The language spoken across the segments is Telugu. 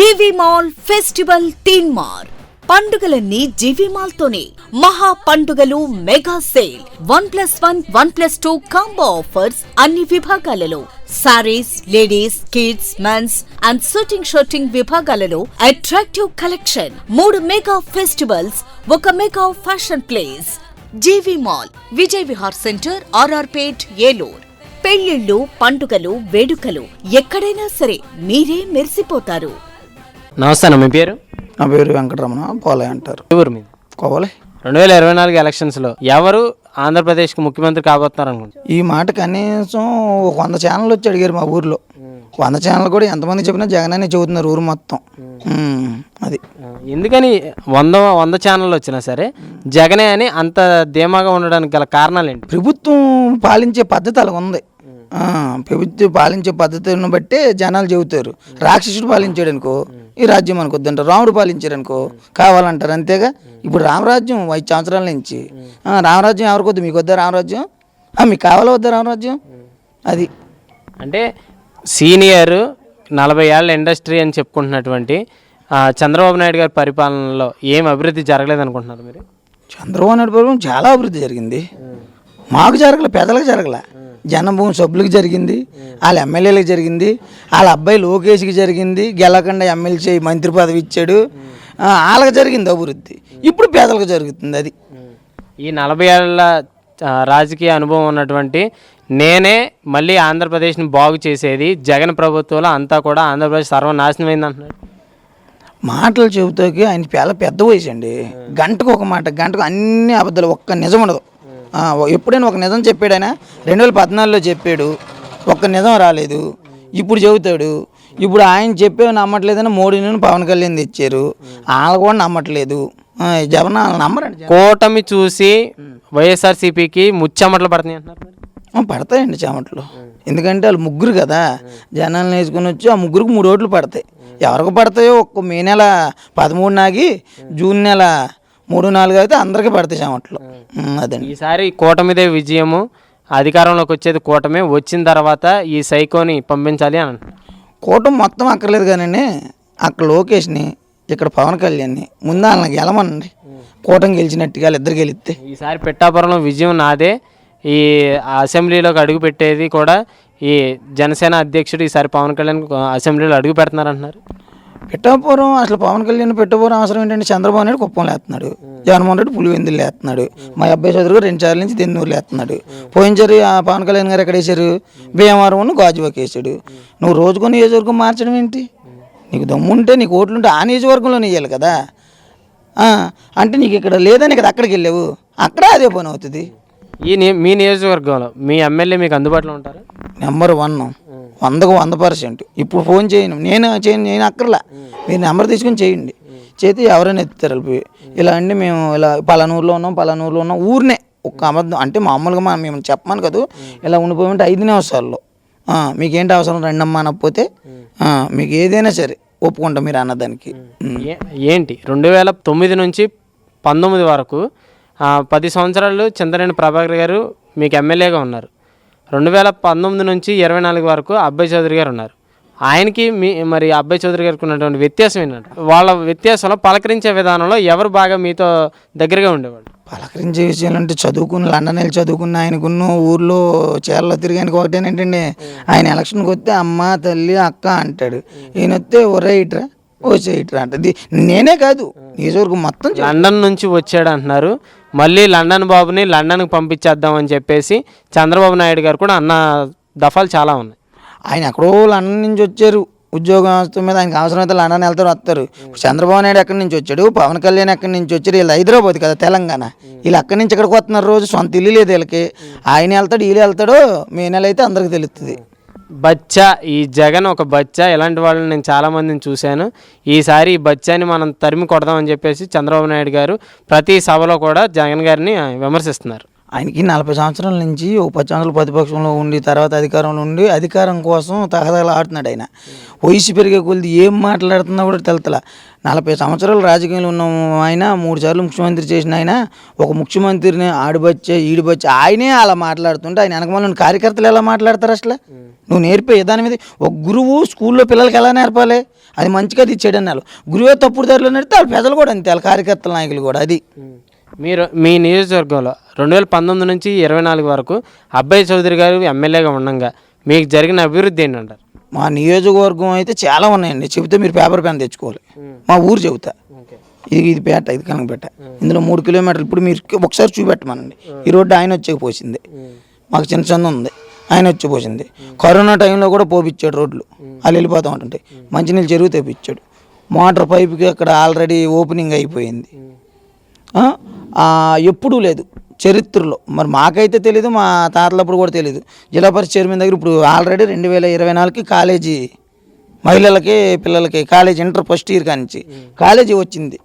జీవి మాల్ ఫెస్టివల్ తీన్మార్ పండుగలన్నీ జీవి మాల్ తోనే. మహా పండుగలు మెగా సేల్ 1+1 1+2 కాంబో ఆఫర్స్ అన్ని విభాగాలలో. Saris, ladies, kids, men's and shooting విభాగాలలో attractive collection. 3 mega festivals, 1 mega fashion place. G V mall, Vijay Vihar centre, R R Pet, Eluru. పెళ్లిళ్ళు, పండుగలు, వేడుకలు ఎక్కడైనా సరే మీరే మెరిసిపోతారు. నమస్తే అన్న, మీ పేరు? నా పేరు వెంకటరమణ, పోలయ్య అంటారు. ఊరు మీది? కోవలే. 2024 ఎలక్షన్స్లో ఎవరు ఆంధ్రప్రదేశ్కి ముఖ్యమంత్రి కాబోతున్నారు అనుకుంటున్నారు? ఈ మాట కనీసం 100 ఛానల్ వచ్చి అడిగారు మా ఊర్లో. 100 ఛానల్ కూడా ఎంతమంది చెప్పినా జగన్ అనే చెబుతున్నారు ఊరు మొత్తం. అది ఎందుకని 100 ఛానళ్ళు వచ్చినా సరే జగనే అని అంత ధీమాగా ఉండడానికి గల కారణాలు ఏంటి? ప్రభుత్వం పాలించే పద్ధతి అలా ఉంది. ప్రభుత్వం పాలించే పద్ధతిని బట్టే జనాలు చెబుతారు. రాక్షసుడు పాలించాడు అనుకో ఈ రాజ్యం అనుకోద్దంటారు, రాముడు పాలించాడు అనుకో కావాలంటారు, అంతేగా. ఇప్పుడు రామరాజ్యం 5 సంవత్సరాల నుంచి రామరాజ్యం ఎవరికొద్దు? మీకు వద్దా రామరాజ్యం? మీకు కావాలా వద్దా రామరాజ్యం? అది అంటే సీనియర్ 40 ఏళ్ళ ఇండస్ట్రీ అని చెప్పుకుంటున్నటువంటి చంద్రబాబు నాయుడు గారి పరిపాలనలో ఏం అభివృద్ధి జరగలేదు అనుకుంటున్నారు మీరు? చంద్రబాబు నాయుడు పరిపాలన చాలా అభివృద్ధి జరిగింది. మాకు జరగలే, పెద్దలకు జరగలే. జనభూమి సభ్యులకు జరిగింది, వాళ్ళ ఎమ్మెల్యేలకు జరిగింది, వాళ్ళ అబ్బాయి లోకేష్కి జరిగింది. గెలకుండా ఎమ్మెల్సీ మంత్రి పదవి ఇచ్చాడు, వాళ్ళకి జరిగింది అభివృద్ధి. ఇప్పుడు పేదలకు జరుగుతుంది. అది ఈ 40 ఏళ్ళ రాజకీయ అనుభవం ఉన్నటువంటి నేనే మళ్ళీ ఆంధ్రప్రదేశ్ని బాగు చేసేది, జగన్ ప్రభుత్వంలో అంతా కూడా ఆంధ్రప్రదేశ్ సర్వనాశనం అయింది అంటున్నాడు. మాటలు చెబుతాకి ఆయన చాలా పెద్ద వయసు అండి. గంటకు ఒక మాట, గంటకు అన్ని అబద్ధాలు, ఒక్క నిజం ఉండదు. ఎప్పుడైనా ఒక నిజం చెప్పాడు ఆయన. 2014లో చెప్పాడు, ఒక్క నిజం రాలేదు. ఇప్పుడు చెబుతాడు. ఇప్పుడు ఆయన చెప్పేవి నమ్మట్లేదని మోడీని పవన్ కళ్యాణ్ తెచ్చారు, వాళ్ళు కూడా నమ్మట్లేదు. జగన్ నమ్మరండి. కూటమి చూసి వైఎస్ఆర్సీపీకి ముచ్చెమటలు పడుతున్నాయి అంటున్నారు. పడతాయండి చెమటలు, ఎందుకంటే వాళ్ళు ముగ్గురు కదా జనాలను వేసుకుని వచ్చి ఆ ముగ్గురికి 3 ఓట్లు పడతాయి. ఎవరికి పడతాయో ఒక్క మే నెల 13 నాగి జూన్ నెల 3, 4 అయితే అందరికీ పడతాయి చెమటలు. అదండి ఈసారి కూటమిదే విజయము, అధికారంలోకి వచ్చేది కూటమి. వచ్చిన తర్వాత ఈ సైకోని పంపించాలి అని అంటున్నారు. కూటమి మొత్తం అక్కర్లేదు కానండి, అక్కడ లోకేష్ని, ఇక్కడ పవన్ కళ్యాణ్ని ముందు వాళ్ళని గెలమనండి. కూటమి గెలిచినట్టుగా ఇద్దరు గెలిస్తే ఈసారి పిఠాపురంలో విజయం నాదే. ఈ అసెంబ్లీలోకి అడుగు పెట్టేది కూడా ఈ జనసేన అధ్యక్షుడు ఈసారి పవన్ కళ్యాణ్ అసెంబ్లీలో అడుగు పెడుతున్నారు అంటున్నారు. పిఠాపురం అసలు పవన్ కళ్యాణ్ పెట్టబోరం అవసరం ఏంటంటే చంద్రబాబు నాయుడు కుప్పం లేస్తున్నాడు, జగన్మోహన్ రెడ్డి పులివెందులు లేస్తున్నాడు, మా అబ్బాయి చౌదరి గారు 2 సార్లు నుంచి దెన్నూరు లేస్తున్నాడు. పోయినసారి పవన్ కళ్యాణ్ గారు ఎక్కడ వేశారు? భీమవరం గాజువాక వేసాడు. నువ్వు రోజుకొని నియోజకవర్గం మార్చడం ఏంటి? నీకు దమ్ముంటే, నీకు ఓట్లుంటే ఆ నియోజకవర్గంలోనే వేయాలి కదా. అంటే నీకు ఇక్కడ లేదని ఇక్కడ అక్కడికి వెళ్ళావు, అక్కడ అదే పని అవుతుంది. మీ నియోజకవర్గంలో మీ ఎమ్మెల్యే మీకు అందుబాటులో ఉంటారు? నెంబర్ 1, 100కు 100%. ఇప్పుడు ఫోన్ చేయను, నేను అక్కర్లా, మీరు నెంబర్ తీసుకుని చేయండి. చేతి ఎవరైనా ఎత్తుతారు వెళ్ళిపోయి, ఇలా అండి మేము ఇలా పలానూరులో ఉన్నాం ఊరినే ఒక్క అబద్ధం అంటే మామూలుగా మేము చెప్పమని కదా, ఇలా ఉండిపోయామంటే 5 నిమిషాల్లో మీకేంటి అవసరం రండమ్మా అనకపోతే మీకు ఏదైనా సరే ఒప్పుకుంటాం మీరు అన్నదానికి. ఏంటి 2009 నుంచి 19 వరకు 10 సంవత్సరాలు చంద్రబాబు ప్రభాకర్ గారు మీకు ఎమ్మెల్యేగా ఉన్నారు. 2019 నుంచి 24 వరకు అబ్బాయి చౌదరి గారు ఉన్నారు. ఆయనకి మరి అబ్బాయి చౌదరి గారికి ఉన్నటువంటి వ్యత్యాసం ఏంటంటే, వాళ్ళ వ్యత్యాసంలో పలకరించే విధానంలో ఎవరు బాగా మీతో దగ్గరగా ఉండేవాళ్ళు? పలకరించే విషయాలు అంటే చదువుకుని లండన్ వెళ్ళి చదువుకున్న ఆయనకున్న ఊర్లో చీరలో తిరిగానికి ఒకటేనంటండి, ఆయన ఎలక్షన్కి వస్తే అమ్మ, తల్లి, అక్క అంటాడు. ఈయన వస్తే ఒరే ఇట్రా ఓసే ఇట్రా అంటది. నేనే కాదు నియోజకవర్గం మొత్తం. లండన్ నుంచి వచ్చాడు అంటున్నారు. మళ్ళీ లండన్ బాబుని లండన్కి పంపించేద్దామని చెప్పేసి చంద్రబాబు నాయుడు గారు కూడా అన్న దఫాలు చాలా ఉన్నాయి. ఆయన ఎక్కడో లండన్ నుంచి వచ్చారు ఉద్యోగం మీద, ఆయనకు అవసరమైతే లండన్ వెళ్తారు. చంద్రబాబు నాయుడు ఎక్కడి నుంచి వచ్చాడు, పవన్ కళ్యాణ్ ఎక్కడి నుంచి వచ్చారు? వీళ్ళు హైదరాబాద్ కదా, తెలంగాణ. వీళ్ళు అక్కడి నుంచి ఎక్కడికి వస్తున్నారు రోజు, సొంత ఇల్లు లేదు వీళ్ళకి. ఆయన వెళ్తాడు, వీళ్ళు వెళ్తాడో మే నెల అయితే అందరికి తెలుస్తుంది. బచ్చా, ఈ జగన్ ఒక బచ్చా. ఇలాంటి వాళ్ళని నేను చాలామందిని చూశాను. ఈసారి ఈ బచ్చాని మనం తరిమి కొడదామని చెప్పేసి చంద్రబాబు నాయుడు గారు ప్రతి సభలో కూడా జగన్ గారిని విమర్శిస్తున్నారు. ఆయనకి 40 సంవత్సరాల నుంచి ఓ 10 సంవత్సరాలు ప్రతిపక్షంలో ఉండి తర్వాత అధికారంలో ఉండి అధికారం కోసం తహతహలా ఆడుతున్నాడు ఆయన. వయసు పెరిగే కొద్ది ఏం మాట్లాడుతున్నా కూడా తెలుతలా. 40 సంవత్సరాలు రాజకీయంలో ఉన్న ఆయన 3 సార్లు ముఖ్యమంత్రి చేసిన ఆయన ఒక ముఖ్యమంత్రిని ఆడిబచ్చే ఈడిబచ్చే ఆయనే అలా మాట్లాడుతుంటే ఆయన వెనకమాల కార్యకర్తలు ఎలా మాట్లాడతారు అసలు? నువ్వు నేర్పే దాని మీద ఒక గురువు స్కూల్లో పిల్లలకి ఎలా నేర్పాలి? అది మంచిగా అది చెడు అన్నారు. గురువే తప్పుడు దారిలో నేర్పితే వాళ్ళ ప్రజలు కూడా అంతే, వాళ్ళ కార్యకర్తల నాయకులు కూడా. అది మీరు మీ నియోజకవర్గంలో 2019 నుంచి 24 వరకు అబ్బాయి చౌదరి గారు ఎమ్మెల్యేగా ఉండగా మీకు జరిగిన అభివృద్ధి ఏంటంటారు? మా నియోజకవర్గం అయితే చాలా ఉన్నాయండి. చెబితే మీరు పేపర్ పెన్ తెచ్చుకోవాలి. మా ఊరు చెబుతా, ఇది పేట, ఇది కనకపేట. ఇందులో 3 కిలోమీటర్లు. ఇప్పుడు మీరు ఒకసారి చూపెట్టమనండి. ఈ రోడ్డు ఆయన వచ్చేపోసింది, మాకు చిన్న చిన్న ఉంది, ఆయన వచ్చిపోసింది. కరోనా టైంలో కూడా పోపిచ్చాడు రోడ్లు, వాళ్ళు వెళ్ళిపోతూ ఉంటుంటాయి. మంచినీళ్ళు చెరువు తెప్పించాడు. మోటార్ పైపుకి అక్కడ ఆల్రెడీ ఓపెనింగ్ అయిపోయింది. ఎప్పుడూ లేదు చరిత్రలో. మరి మాకైతే తెలీదు, మా తాతలప్పుడు కూడా తెలీదు. జిల్లా పరిషత్ చైర్మన్ దగ్గర ఇప్పుడు ఆల్రెడీ 2024కి కాలేజీ మహిళలకి పిల్లలకి కాలేజీ ఇంటర్ ఫస్ట్ ఇయర్ కానించి కాలేజీ వచ్చింది.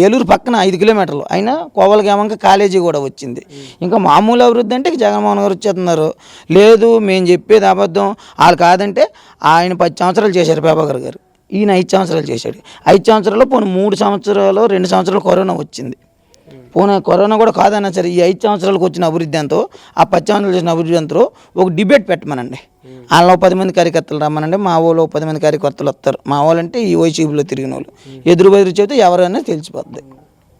ఏలూరు పక్కన 5 కిలోమీటర్లు అయినా కోవలగేమంక కాలేజీ కూడా వచ్చింది. ఇంకా మామూలు అభివృద్ధి అంటే జగన్మోహన్ గారు వచ్చేస్తున్నారు. లేదు మేము చెప్పేది అబద్ధం, వాళ్ళు కాదంటే ఆయన 10 సంవత్సరాలు చేశారు ప్రభాకర్ గారు, ఈయన 5 సంవత్సరాలు చేశాడు. 5 సంవత్సరాల్లో పోనీ 3 సంవత్సరాలు 2 సంవత్సరాలు కరోనా వచ్చింది. పోనీ కరోనా కూడా కాదన్నా సరే ఈ 5 సంవత్సరాలకు వచ్చిన అభివృద్ధి ఎంతో, ఆ 10 సంవత్సరాలు చేసిన అభివృద్ధి ఎంతో ఒక డిబేట్ పెట్టమనండి. వాళ్ళలో 10 మంది కార్యకర్తలు రమ్మనండి. మా ఊళ్ళో 10 మంది కార్యకర్తలు వస్తారు. మా వాళ్ళంటే ఈ వైసీపీలో తిరిగిన వాళ్ళు ఎదురు బెదురు చెబితే ఎవరైనా తెలిసిపోద్ది.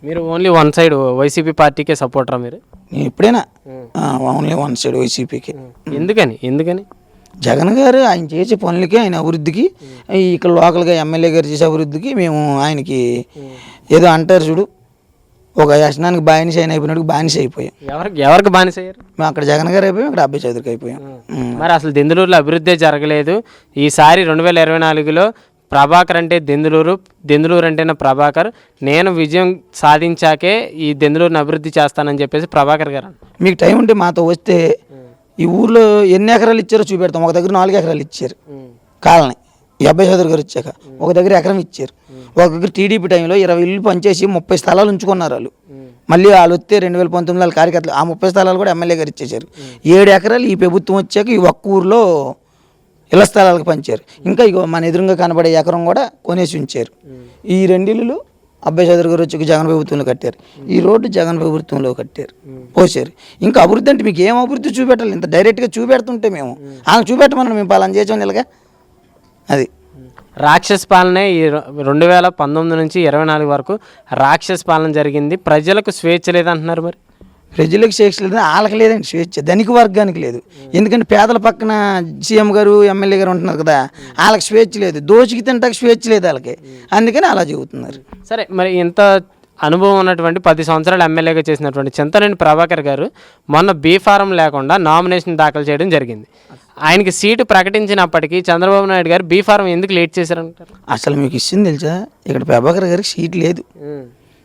మీరు ఓన్లీ వన్ సైడ్ వైసీపీ పార్టీకే సపోర్టరా మీరు? నేను ఎప్పుడైనా ఓన్లీ వన్ సైడ్ వైసీపీకి. ఎందుకని జగన్ గారు ఆయన చేసే పనులకి, ఆయన అభివృద్ధికి, ఇక్కడ లోకల్గా ఎమ్మెల్యే గారు చేసే అభివృద్ధికి మేము ఆయనకి ఏదో అంటారు చూడు, ఒక వ్యసనానికి బానిస అయిపోయినట్టు బానిస అయిపోయాం. ఎవరికి బానిస అయ్యారు? మేము అక్కడ జగన్ గారు అయిపోయాం, ఇక్కడ అబ్బాయి చౌదరికి అయిపోయాం. మరి అసలు దెందులూరులో అభివృద్ధి జరగలేదు. ఈసారి 2024లో ప్రభాకర్ అంటే దెందులూరు అంటే నా ప్రభాకర్, నేను విజయం సాధించాకే ఈ దెందులూరుని అభివృద్ధి చేస్తానని చెప్పేసి ప్రభాకర్ గారు. మీకు టైం ఉంటే మాతో వస్తే ఈ ఊర్లో ఎన్ని ఎకరాలు ఇచ్చారో చూపెడతాం. ఒక దగ్గర 4 ఎకరాలు ఇచ్చారు కాలనీ, ఈ అబ్బాయి చౌదరి గారు వచ్చాక. ఒక దగ్గర ఎకరం ఇచ్చారు. ఒక దగ్గర టీడీపీ టైంలో 20 ఇళ్ళు పనిచేసి 30 స్థలాలు ఉంచుకున్నారు వాళ్ళు. మళ్ళీ వాళ్ళు వస్తే 2019 కార్యకర్తలు ఆ 30 స్థలాలు కూడా ఎమ్మెల్యే గారు ఇచ్చేశారు. 7 ఎకరాలు ఈ ప్రభుత్వం వచ్చాక ఈ ఒక్క ఊర్లో ఇళ్ల స్థలాలకు పంచారు. ఇంకా ఇగో మన ఎదురుగా కనబడే ఎకరం కూడా కొనేసి ఉంచారు. ఈ 2 ఇళ్ళు అబ్బాయి చౌదరి గారు వచ్చి జగన్ ప్రభుత్వంలో కట్టారు. ఈ రోడ్డు జగన్ ప్రభుత్వంలో కట్టారు, పోసారు. ఇంకా అభివృద్ధి అంటే మీకు ఏం అభివృద్ధి చూపెట్టాలి? ఇంత డైరెక్ట్గా చూపెడుతుంటే మేము ఆమె చూపెట్టమన్నా మేము పలానా చేసాం ఇలాగా. అది రాక్షస పాలనే ఈ 2019 నుంచి 24 వరకు రాక్షస పాలన జరిగింది. ప్రజలకు స్వేచ్ఛ లేదంటున్నారు. మరి ప్రజలకు స్వేచ్ఛ లేదు, వాళ్ళకి లేదండి స్వేచ్ఛ, ధనిక వర్గానికి లేదు. ఎందుకంటే పేదల పక్కన సీఎం గారు ఎమ్మెల్యే గారు ఉంటున్నారు కదా, వాళ్ళకి స్వేచ్ఛ లేదు, దోచికి తింటానికి స్వేచ్ఛ లేదు వాళ్ళకి, అందుకని అలా చెబుతున్నారు. సరే, మరి ఇంత అనుభవం ఉన్నటువంటి 10 సంవత్సరాలు ఎమ్మెల్యేగా చేసినటువంటి చింతనేని ప్రభాకర్ గారు మొన్న బీఫారం లేకుండా నామినేషన్ దాఖలు చేయడం జరిగింది. ఆయనకి సీటు ప్రకటించినప్పటికీ చంద్రబాబు నాయుడు గారు బీఫారం ఎందుకు లేట్ చేశారంటారు? అసలు మీకు ఇచ్చింది తెలుసా, ఇక్కడ ప్రభాకర్ గారికి సీట్ లేదు,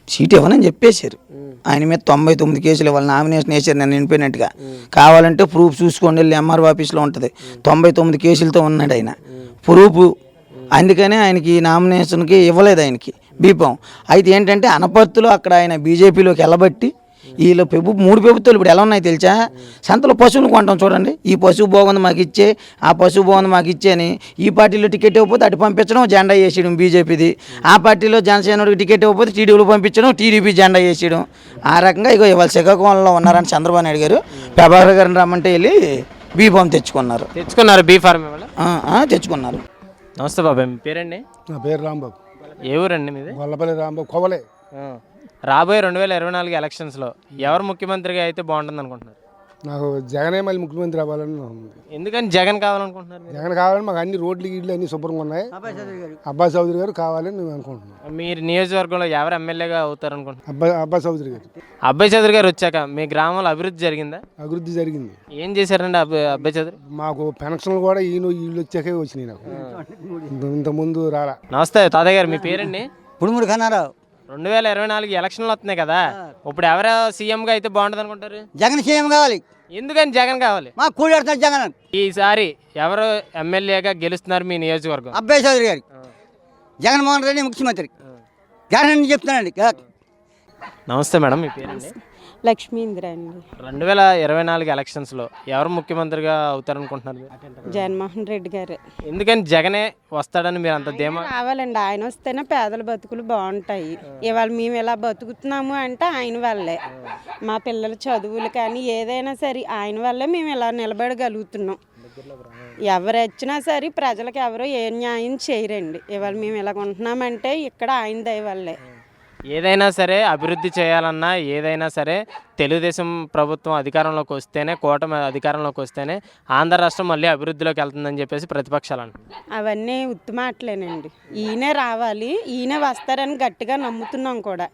సీట్ ఇవ్వనని చెప్పేశారు. ఆయన మీద 99 కేసులు ఇవ్వాలి, నామినేషన్ వేసారు నేను వినిపోయినట్టుగా. కావాలంటే ప్రూఫ్ చూసుకోండి, వెళ్ళి ఎంఆర్ఓ ఆఫీస్లో ఉంటుంది. 99 కేసులతో ఉన్నాడు ఆయన, ప్రూఫ్. అందుకనే ఆయనకి నామినేషన్కి ఇవ్వలేదు ఆయనకి బీఫాం. అయితే ఏంటంటే అనపర్తిలో అక్కడ ఆయన బీజేపీలోకి వెళ్ళబట్టి వీళ్ళు 3 ప్రభుత్వాలు ఇప్పుడు ఎలా ఉన్నాయి తెలుసా? సంతలో పశువులు కొంటాం చూడండి, ఈ పశువు బాగుంది మాకు ఇచ్చే, ఆ పశువు బాగుంది మాకు ఇచ్చే అని. ఈ పార్టీలో టికెట్ ఇవ్వకపోతే అటు పంపించడం, జెండా వేసేయడం బీజేపీది. ఆ పార్టీలో జనసేనకి టికెట్ ఇవ్వకపోతే టీడీపీలో పంపించడం, టీడీపీ జెండా వేసేయడం. ఆ రకంగా ఇగో ఇవాళ శ్రీకాకుళంలో ఉన్నారని చంద్రబాబు నాయుడు గారు ప్రభాకర్ గారిని రమ్మంటే వెళ్ళి బీఫాం తెచ్చుకున్నారు. బీఫారం తెచ్చుకున్నారు. నమస్తే బాబాయ్, మీ పేరండి? నా పేరు రాంబాబు. ఏ ఊరండి మీది? వల్లపల్లి రాంబాబు, కోవలే. రాబోయే 2024 ఎలక్షన్స్లో ఎవరు ముఖ్యమంత్రిగా అయితే బాగుంటుంది అనుకుంటున్నారు? నాకు జగనే మళ్ళీ ముఖ్యమంత్రి అవ్వాలని ఉంది. ఎందుకని జగన్ కావాలనుకుంటున్నారు? జగన్ కావాలని మాకు అన్ని రోడ్లు గీడ్లు అన్ని శుభ్రంగా ఉన్నాయి. అబ్బాయి చౌదరి గారు కావాలని నేను అనుకుంటున్నాను. మీరు నియోజకవర్గంలో ఎవరు ఎమ్మెల్యేగా అవుతారు అనుకుంటున్నారు? అబ్బాయి చౌదరి గారు. అబ్బాయి చౌదరి గారు వచ్చాక మీ గ్రామంలో అభివృద్ధి జరిగిందా? అభివృద్ధి జరిగింది. ఏం చేశారండి అబ్బాయి చౌదరి? మాకు పెన్షన్లు కూడా వీళ్ళు వచ్చాకే వచ్చినాయి, నాకు ఇంతకుముందు రాలా. నమస్తే తాతయ్య గారు, మీ పేరండి? పుడుమూరు కన్నారావు. 2024 ఎలక్షన్లు వస్తున్నాయి కదా, ఇప్పుడు ఎవరు సీఎంగా అయితే బాగుంటుంది అనుకుంటారు? జగన్ సీఎం కావాలి. ఎందుకని జగన్ కావాలి? మా కూడాడుతున్నారు జగన్. ఈసారి ఎవరు ఎమ్మెల్యేగా గెలుస్తున్నారు మీ నియోజకవర్గం? అబ్బాయి చౌదరి గారి. జగన్మోహన్ రెడ్డి ముఖ్యమంత్రి. జగన్ చెప్తున్నానండి. నమస్తే మేడం, మీ పేరండి? లక్ష్మీంద్ర అండి. 2024 ఎలక్షన్స్లో ఎవరు ముఖ్యమంత్రిగా అవుతారనుకుంటున్నారు మీరు? జగన్మోహన్ రెడ్డి గారు ఎందుకని జగనే వస్తాడని మీరు అంత ధీమా? రావాలండి. ఆయన వస్తేనే పేదల బతుకులు బాగుంటాయి. ఇవాళ మేము ఇలా బతుకుతున్నాము అంటే ఆయన వల్లే. మా పిల్లల చదువులు కానీ ఏదైనా సరే ఆయన వల్లే మేము ఇలా నిలబడగలుగుతున్నాం. ఎవరు వచ్చినా సరే ప్రజలకు ఎవరు ఏ న్యాయం చేయరండి. ఇవాళ మేము ఇలా ఉంటున్నామంటే ఇక్కడ ఆయన దయ వల్లే. ఏదైనా సరే అభివృద్ధి చేయాలన్నా ఏదైనా సరే తెలుగుదేశం ప్రభుత్వం అధికారంలోకి వస్తేనే, కూటమి అధికారంలోకి వస్తేనే ఆంధ్ర రాష్ట్రం మళ్ళీ అభివృద్ధిలోకి వెళ్తుందని చెప్పేసి ప్రతిపక్షాలు అంటున్నారు. అవన్నీ ఉత్తమాటలేనండి. ఈయనే రావాలి, ఈయనే వస్తారని గట్టిగా నమ్ముతున్నాం కూడా.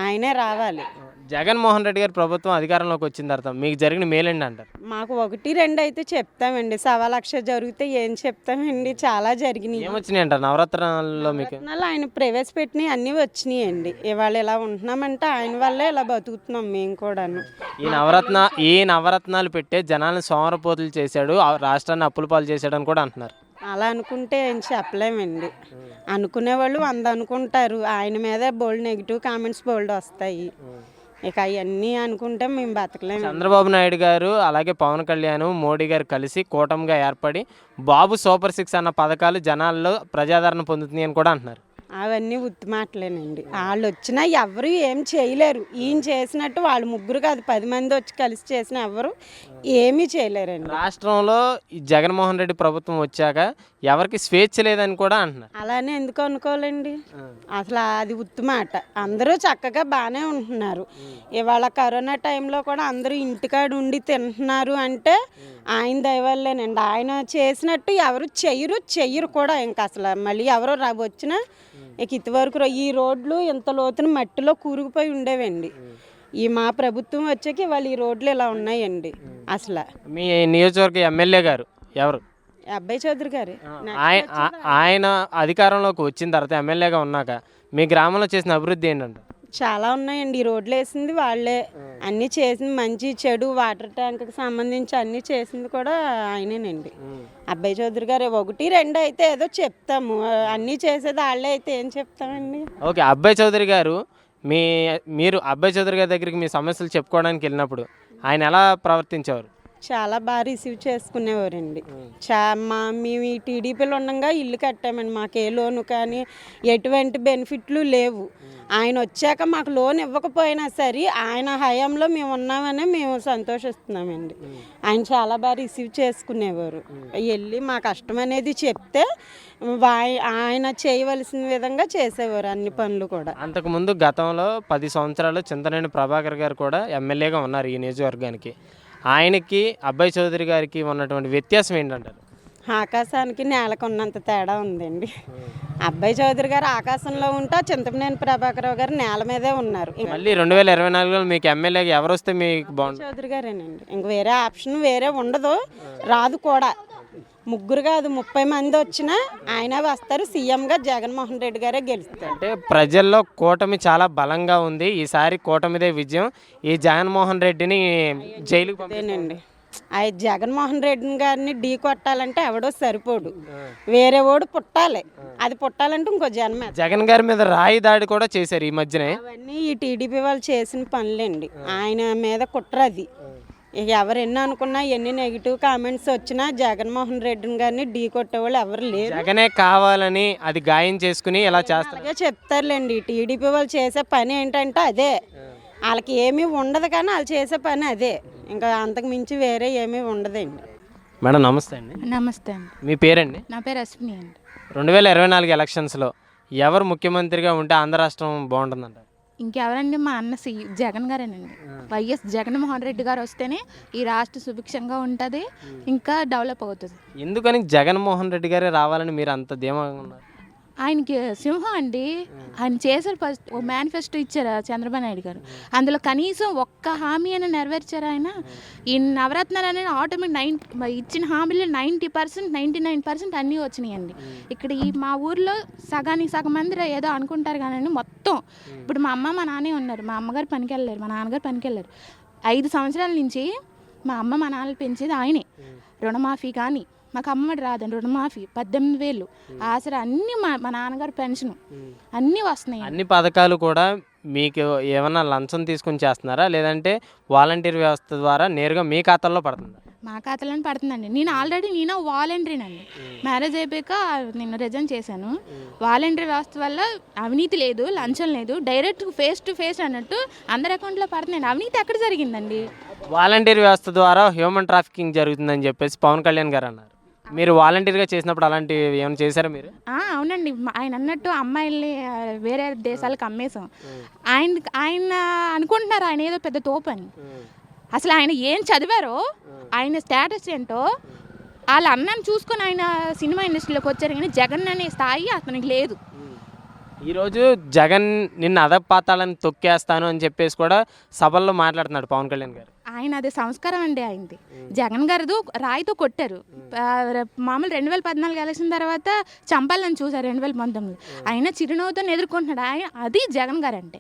ఆయనే రావాలి. జగన్మోహన్ రెడ్డి గారి ప్రభుత్వం అధికారంలోకి వచ్చిన తర్వాత మీకు జరిగిన మేలేండి అంటారు? మాకు 1, 2 అయితే చెప్తామండి. 1,00,000 జరిగితే ఏం చెప్తామండి, చాలా జరిగినాయి. ఏమొచ్చినాయి అంటారు నవరాత్రుల్లో మీకు? ఆయన ప్రవేశపెట్టినవి అన్నీ వచ్చినాయండి. ఇవాళ ఇలా ఉంటున్నామంటే ఆయన వల్లే ఇలా బతుకుతున్నాం మేము కూడాను. ఈ నవరత్నాలు పెట్టే జనాలను సోమరపోతులు చేశాడు, రాష్ట్రాన్ని అప్పుల పాలు చేశాడు అని కూడా అంటున్నారు. అలా అనుకుంటే ఏం చెప్పలేమండి. అనుకునే వాళ్ళు 100 అనుకుంటారు. ఆయన మీద బోల్డ్ నెగిటివ్ కామెంట్స్ బోల్డ్ వస్తాయి. ఇక అవన్నీ అనుకుంటే మేము బతకలేము. చంద్రబాబు నాయుడు గారు అలాగే పవన్ కళ్యాణ్, మోడీ గారు కలిసి కూటమిగా ఏర్పడి బాబు సూపర్ 6 అన్న పథకాలు జనాల్లో ప్రజాదరణ పొందుతున్నాయి అని కూడా అంటున్నారు. అవన్నీ ఉత్తుమాటలేనండి. వాళ్ళు వచ్చినా ఎవరు ఏం చేయలేరు. ఈయన చేసినట్టు వాళ్ళు ముగ్గురు కాదు 10 మంది వచ్చి కలిసి చేసిన ఎవరు ఏమీ చేయలేరండి. రాష్ట్రంలో ఈ జగన్మోహన్ రెడ్డి ప్రభుత్వం వచ్చాక ఎవరికి స్వేచ్ఛ లేదని కూడా అంటున్నారు. అలానే ఎందుకు అనుకోవాలండి? అసలు అది ఉత్తుమాట. అందరూ చక్కగా బాగానే ఉంటున్నారు. ఇవాళ కరోనా టైంలో కూడా అందరూ ఇంటికాడ ఉండి తింటున్నారు అంటే ఆయన దయవల్లేనండి. ఆయన చేసినట్టు ఎవరు చెయ్యరు కూడా. ఇంకా అసలు మళ్ళీ ఎవరో వచ్చినా ఇక ఇంతవరకు ఈ రోడ్లు ఇంత లోతున మట్టిలో కూరుకుపోయి ఉండేవండి. ఈ మా ప్రభుత్వం వచ్చాక వాళ్ళు ఈ రోడ్లు ఇలా ఉన్నాయండి. అసలు మీ నియోజకవర్గ ఎమ్మెల్యే గారు ఎవరు? అబ్బాయి చౌదరి గారు. ఆయన అధికారంలోకి వచ్చిన తర్వాత ఎమ్మెల్యేగా ఉన్నాక మీ గ్రామంలో చేసిన అభివృద్ధి ఏంటంటే? చాలా ఉన్నాయండి. ఈ రోడ్లు వేసింది వాళ్ళే. అన్నీ చేసింది మంచి చెడు వాటర్ ట్యాంక్కి సంబంధించి అన్నీ చేసింది కూడా ఆయనేనండి. అబ్బాయి చౌదరి గారు 1, 2 అయితే ఏదో చెప్తాము. అన్నీ చేసేది వాళ్ళే అయితే ఏం చెప్తామండి. ఓకే, అబ్బాయి చౌదరి గారు మీరు అబ్బాయి చౌదరి గారి దగ్గరికి మీ సమస్యలు చెప్పుకోవడానికి వెళ్ళినప్పుడు ఆయన ఎలా ప్రవర్తించేవారు? చాలా బాగా రిసీవ్ చేసుకునేవారండి. మేము ఈ టీడీపీలో ఉండగా ఇల్లు కట్టామండి. మాకు ఏ లోను కానీ ఎటువంటి బెనిఫిట్లు లేవు. ఆయన వచ్చాక మాకు లోన్ ఇవ్వకపోయినా సరే ఆయన హయాంలో మేము ఉన్నామని మేము సంతోషిస్తున్నామండి. ఆయన చాలా బాగా రిసీవ్ చేసుకునేవారు. వెళ్ళి మా కష్టం అనేది చెప్తే ఆయన చేయవలసిన విధంగా చేసేవారు అన్ని పనులు కూడా. అంతకుముందు గతంలో 10 సంవత్సరాలు చింతనేని ప్రభాకర్ గారు కూడా ఎమ్మెల్యేగా ఉన్నారు ఈ నియోజకవర్గానికి. ఆయనకి అబ్బాయి చౌదరి గారికి ఉన్నటువంటి వ్యత్యాసం ఏంటంటారు? ఆకాశానికి నేలకు ఉన్నంత తేడా ఉందండి. అబ్బాయి చౌదరి గారు ఆకాశంలో ఉంటే చింతమనేని ప్రభాకర్ గారు నేల మీదే ఉన్నారు. మళ్ళీ 2024లో మీకు ఎమ్మెల్యేగా ఎవరు వస్తే మీకు బాగుంటుంది? చౌదరి గారేనండి. ఇంక వేరే ఆప్షన్ వేరే ఉండదు, రాదు కూడా. ముగ్గురు కాదు 30 మంది వచ్చినా ఆయన వస్తారు. సీఎంగా జగన్మోహన్ రెడ్డి గారే గెలుస్తారు. అంటే ప్రజల్లో కూటమి చాలా బలంగా ఉంది. ఈసారి కూటమిదే విజయం. ఈ జగన్మోహన్ రెడ్డిని జైలుకు పంపేనండి. జగన్మోహన్ రెడ్డి గారిని ఢీ కొట్టాలంటే ఎవడో సరిపోడు, వేరే ఓడు పుట్టాలి. అది పుట్టాలంటే ఇంకో జన్మ. జగన్ గారి మీద రాయి దాడి కూడా చేశారు ఈ మధ్యనే. అవన్నీ ఈ టీడీపీ వాళ్ళు చేసిన పనులేండి. ఆయన మీద కుట్ర అది. ఇక ఎవరు ఎన్ని అనుకున్నా ఎన్ని నెగిటివ్ కామెంట్స్ వచ్చినా జగన్మోహన్ రెడ్డి గారిని ఢీ కొట్టేవాళ్ళు ఎవరు లేరు. జగనే కావాలని అది గాయం చేసుకుని ఇలా చేస్తారు. అలాగే చెప్తారులేండి. టీడీపీ వాళ్ళు చేసే పని ఏంటంటే అదే. వాళ్ళకి ఏమీ ఉండదు కానీ వాళ్ళు చేసే పని అదే. ఇంకా అంతకు మించి వేరే ఏమీ ఉండదండి. మేడం నమస్తే అండి. నమస్తే అండి. మీ పేరండి? నా పేరు అశ్విని అండి. 2024 ఎలక్షన్స్లో ఎవరు ముఖ్యమంత్రిగా ఉంటే ఆంధ్ర రాష్ట్రం బాగుంటుందంటారు? ఇంకెవరండి, మా అన్న జగన్ గారేనండి. వైఎస్ జగన్మోహన్ రెడ్డి గారు వస్తేనే ఈ రాష్ట్ర సుభిక్షంగా ఉంటుంది, ఇంకా డెవలప్ అవుతుంది. ఎందుకని జగన్మోహన్ రెడ్డి గారే రావాలని మీరు అంత ధీమాగా ఉన్నారు? ఆయనకి సింహం అండి. ఆయన చేశారు. ఫస్ట్ ఓ మేనిఫెస్టో ఇచ్చారు చంద్రబాబు నాయుడు గారు. అందులో కనీసం ఒక్క హామీ అయినా నెరవేర్చారు ఆయన. ఈ నవరత్నాలు అనేది ఆటోమేటిక్ ఇచ్చిన హామీలు 90%, 99% అన్నీ వచ్చినాయండి. ఇక్కడ ఈ మా ఊర్లో సగానికి సగం మంది ఏదో అనుకుంటారు కానీ మొత్తం ఇప్పుడు మా అమ్మ మా నాన్నే ఉన్నారు. మా అమ్మగారు పనికి వెళ్ళారు, మా నాన్నగారు పనికి వెళ్ళారు. 5 సంవత్సరాల నుంచి మా అమ్మ మా నాన్నలు పెంచేది ఆయనే. రుణమాఫీ కానీ మాకు అమ్మఒడి రాదండి, రుణమాఫీ 18,000, ఆసరా అన్నీ మా నాన్నగారు పెన్షన్ అన్నీ వస్తున్నాయి. అన్ని పథకాలు కూడా మీకు ఏమన్నా లంచం తీసుకొని చేస్తున్నారా, లేదంటే వాలంటీర్ వ్యవస్థ ద్వారా నేరుగా మీ ఖాతాల్లో పడుతుందా? మా ఖాతాలోనే పడుతుందండి. నేను వాలంటీర్నండి. మ్యారేజ్ అయిపోయాక నేను రిజైన్ చేశాను. వాలంటీర్ వ్యవస్థ వల్ల అవినీతి లేదు, లంచం లేదు, డైరెక్ట్ ఫేస్ టు ఫేస్ అన్నట్టు అందరి అకౌంట్లో పడుతుందండి. అవినీతి ఎక్కడ జరిగిందండి? వాలంటీర్ వ్యవస్థ ద్వారా హ్యూమన్ ట్రాఫికింగ్ జరుగుతుందని చెప్పేసి పవన్ కళ్యాణ్ గారు అన్నారు. మీరు వాలంటీర్గా చేసినప్పుడు అలాంటివి ఏమైనా చేశారా మీరు? అవునండి. ఆయన అన్నట్టు అమ్మాయిల్ని వేరే దేశాలకు అమ్మేశాం. ఆయన అనుకుంటున్నారు ఆయన ఏదో పెద్ద తోపని. అసలు ఆయన ఏం చదివారో, ఆయన స్టేటస్ ఏంటో, వాళ్ళ అన్నని చూసుకొని ఆయన సినిమా ఇండస్ట్రీలోకి వచ్చారు, కానీ జగన్ అనే స్థాయి అతనికి లేదు. ఈరోజు జగన్ నిన్న అధపాతాలని తొక్కేస్తాను అని చెప్పేసి కూడా సభల్లో మాట్లాడుతున్నాడు పవన్ కళ్యాణ్ గారు. ఆయన అది సంస్కారం అండి ఆయనది. జగన్ గారిది రాయితో కొట్టారు. మామూలు 2014 ఎలక్షన్ తర్వాత చంపాలని చూశారు 2019. ఆయన చిరునవ్వుతో ఎదుర్కొంటున్నాడు. ఆయన అది జగన్ గారు అంటే.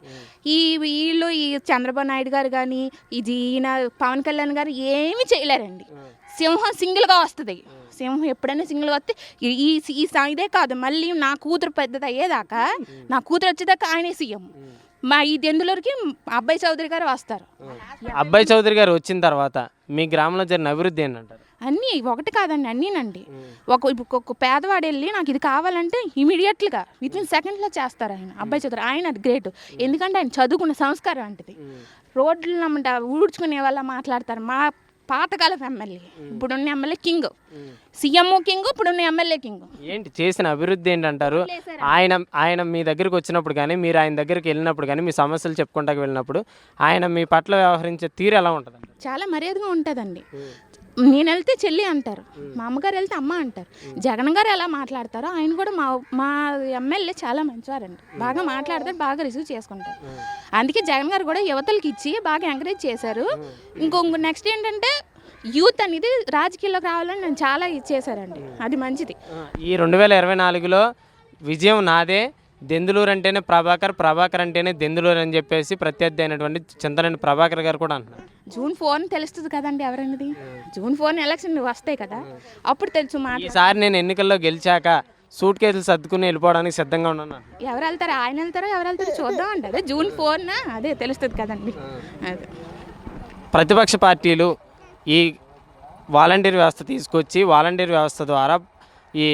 వీళ్ళు ఈ చంద్రబాబు నాయుడు గారు కానీ ఈయన పవన్ కళ్యాణ్ గారు ఏమీ చేయలేరండి. సింహం సింగిల్గా వస్తుంది. సింహం ఎప్పుడైనా సింగిల్గా వస్తే ఇదే కాదు, మళ్ళీ నా కూతురు పెద్దది అయ్యేదాకా, నా కూతురు వచ్చేదాకా ఆయనే సీఎం. ఈ దెందులూరుకి అబ్బాయి చౌదరి గారు వస్తారు. అబ్బాయి చౌదరి గారు వచ్చిన తర్వాత మీ గ్రామంలో జరిగిన అభివృద్ధి ఏంటంటారు? అన్నీ ఒకటి కాదండి, అన్నీనండి. ఒక పేదవాడు వెళ్ళి నాకు ఇది కావాలంటే ఇమీడియట్గా వితిన్ సెకండ్లో చేస్తారు ఆయన. అబ్బాయి చౌదరి ఆయన అది గ్రేట్. ఎందుకంటే ఆయన చదువుకున్న సంస్కారం అంటది. రోడ్లు నమ్మంట ఊడ్చుకునే వాళ్ళ మాట్లాడతారు. మా పాతకాలపు ఎమ్మెల్యే, ఇప్పుడున్న ఎమ్మెల్యే కింగ్, సీఎం కింగ్, ఇప్పుడున్న ఎమ్మెల్యే కింగ్. ఏంటి చేసిన అభివృద్ధి ఏంటంటారు? ఆయన మీ దగ్గరికి వచ్చినప్పుడు కానీ, మీరు ఆయన దగ్గరికి వెళ్ళినప్పుడు కానీ, మీ సమస్యలు చెప్పుకుంటాకు వెళ్ళినప్పుడు ఆయన మీ పట్ల వ్యవహరించే తీరు ఎలా ఉంటుంది? చాలా మర్యాదగా ఉంటుందండి. నేను వెళ్తే చెల్లి అంటారు, మా అమ్మగారు వెళ్తే అమ్మ అంటారు. జగన్ గారు ఎలా మాట్లాడతారో ఆయన కూడా మా ఎమ్మెల్యే చాలా మంచివారండి. బాగా మాట్లాడతారు, బాగా రిసీవ్ చేసుకుంటారు. అందుకే జగన్ గారు కూడా యువతలకి ఇచ్చి బాగా ఎంకరేజ్ చేశారు. నెక్స్ట్ ఏంటంటే యూత్ అనేది రాజకీయాల్లోకి రావాలని నేను చాలా చేశారండి. అది మంచిది. ఈ 2024లో విజయం నాదే, దెందులూరు అంటేనే ప్రభాకర్ అంటేనే దెందులూరు అని చెప్పేసి ప్రత్యర్థి అయినటువంటి చింతనేని ప్రభాకర్ గారు కూడా అంటున్నారు. June 4 తెలుస్తుంది కదండి ఎవరన్నది. June 4 ఎలక్షన్ వస్తాయి కదా, అప్పుడు తెలుసు. ఈసారి నేను ఎన్నికల్లో గెలిచాక సూట్ కేసులు సర్దుకుని వెళ్ళిపోవడానికి సిద్ధంగా ఉన్నాను. ఎవరు వెళ్తారో, ఆయన వెళ్తారో ఎవరు వెళ్తారో చూద్దాం అండి. అదే June 4 అదే తెలుస్తుంది కదండి. అదే ప్రతిపక్ష పార్టీలు ఈ వాలంటీర్ వ్యవస్థ తీసుకొచ్చి వాలంటీర్ వ్యవస్థ ద్వారా ఈ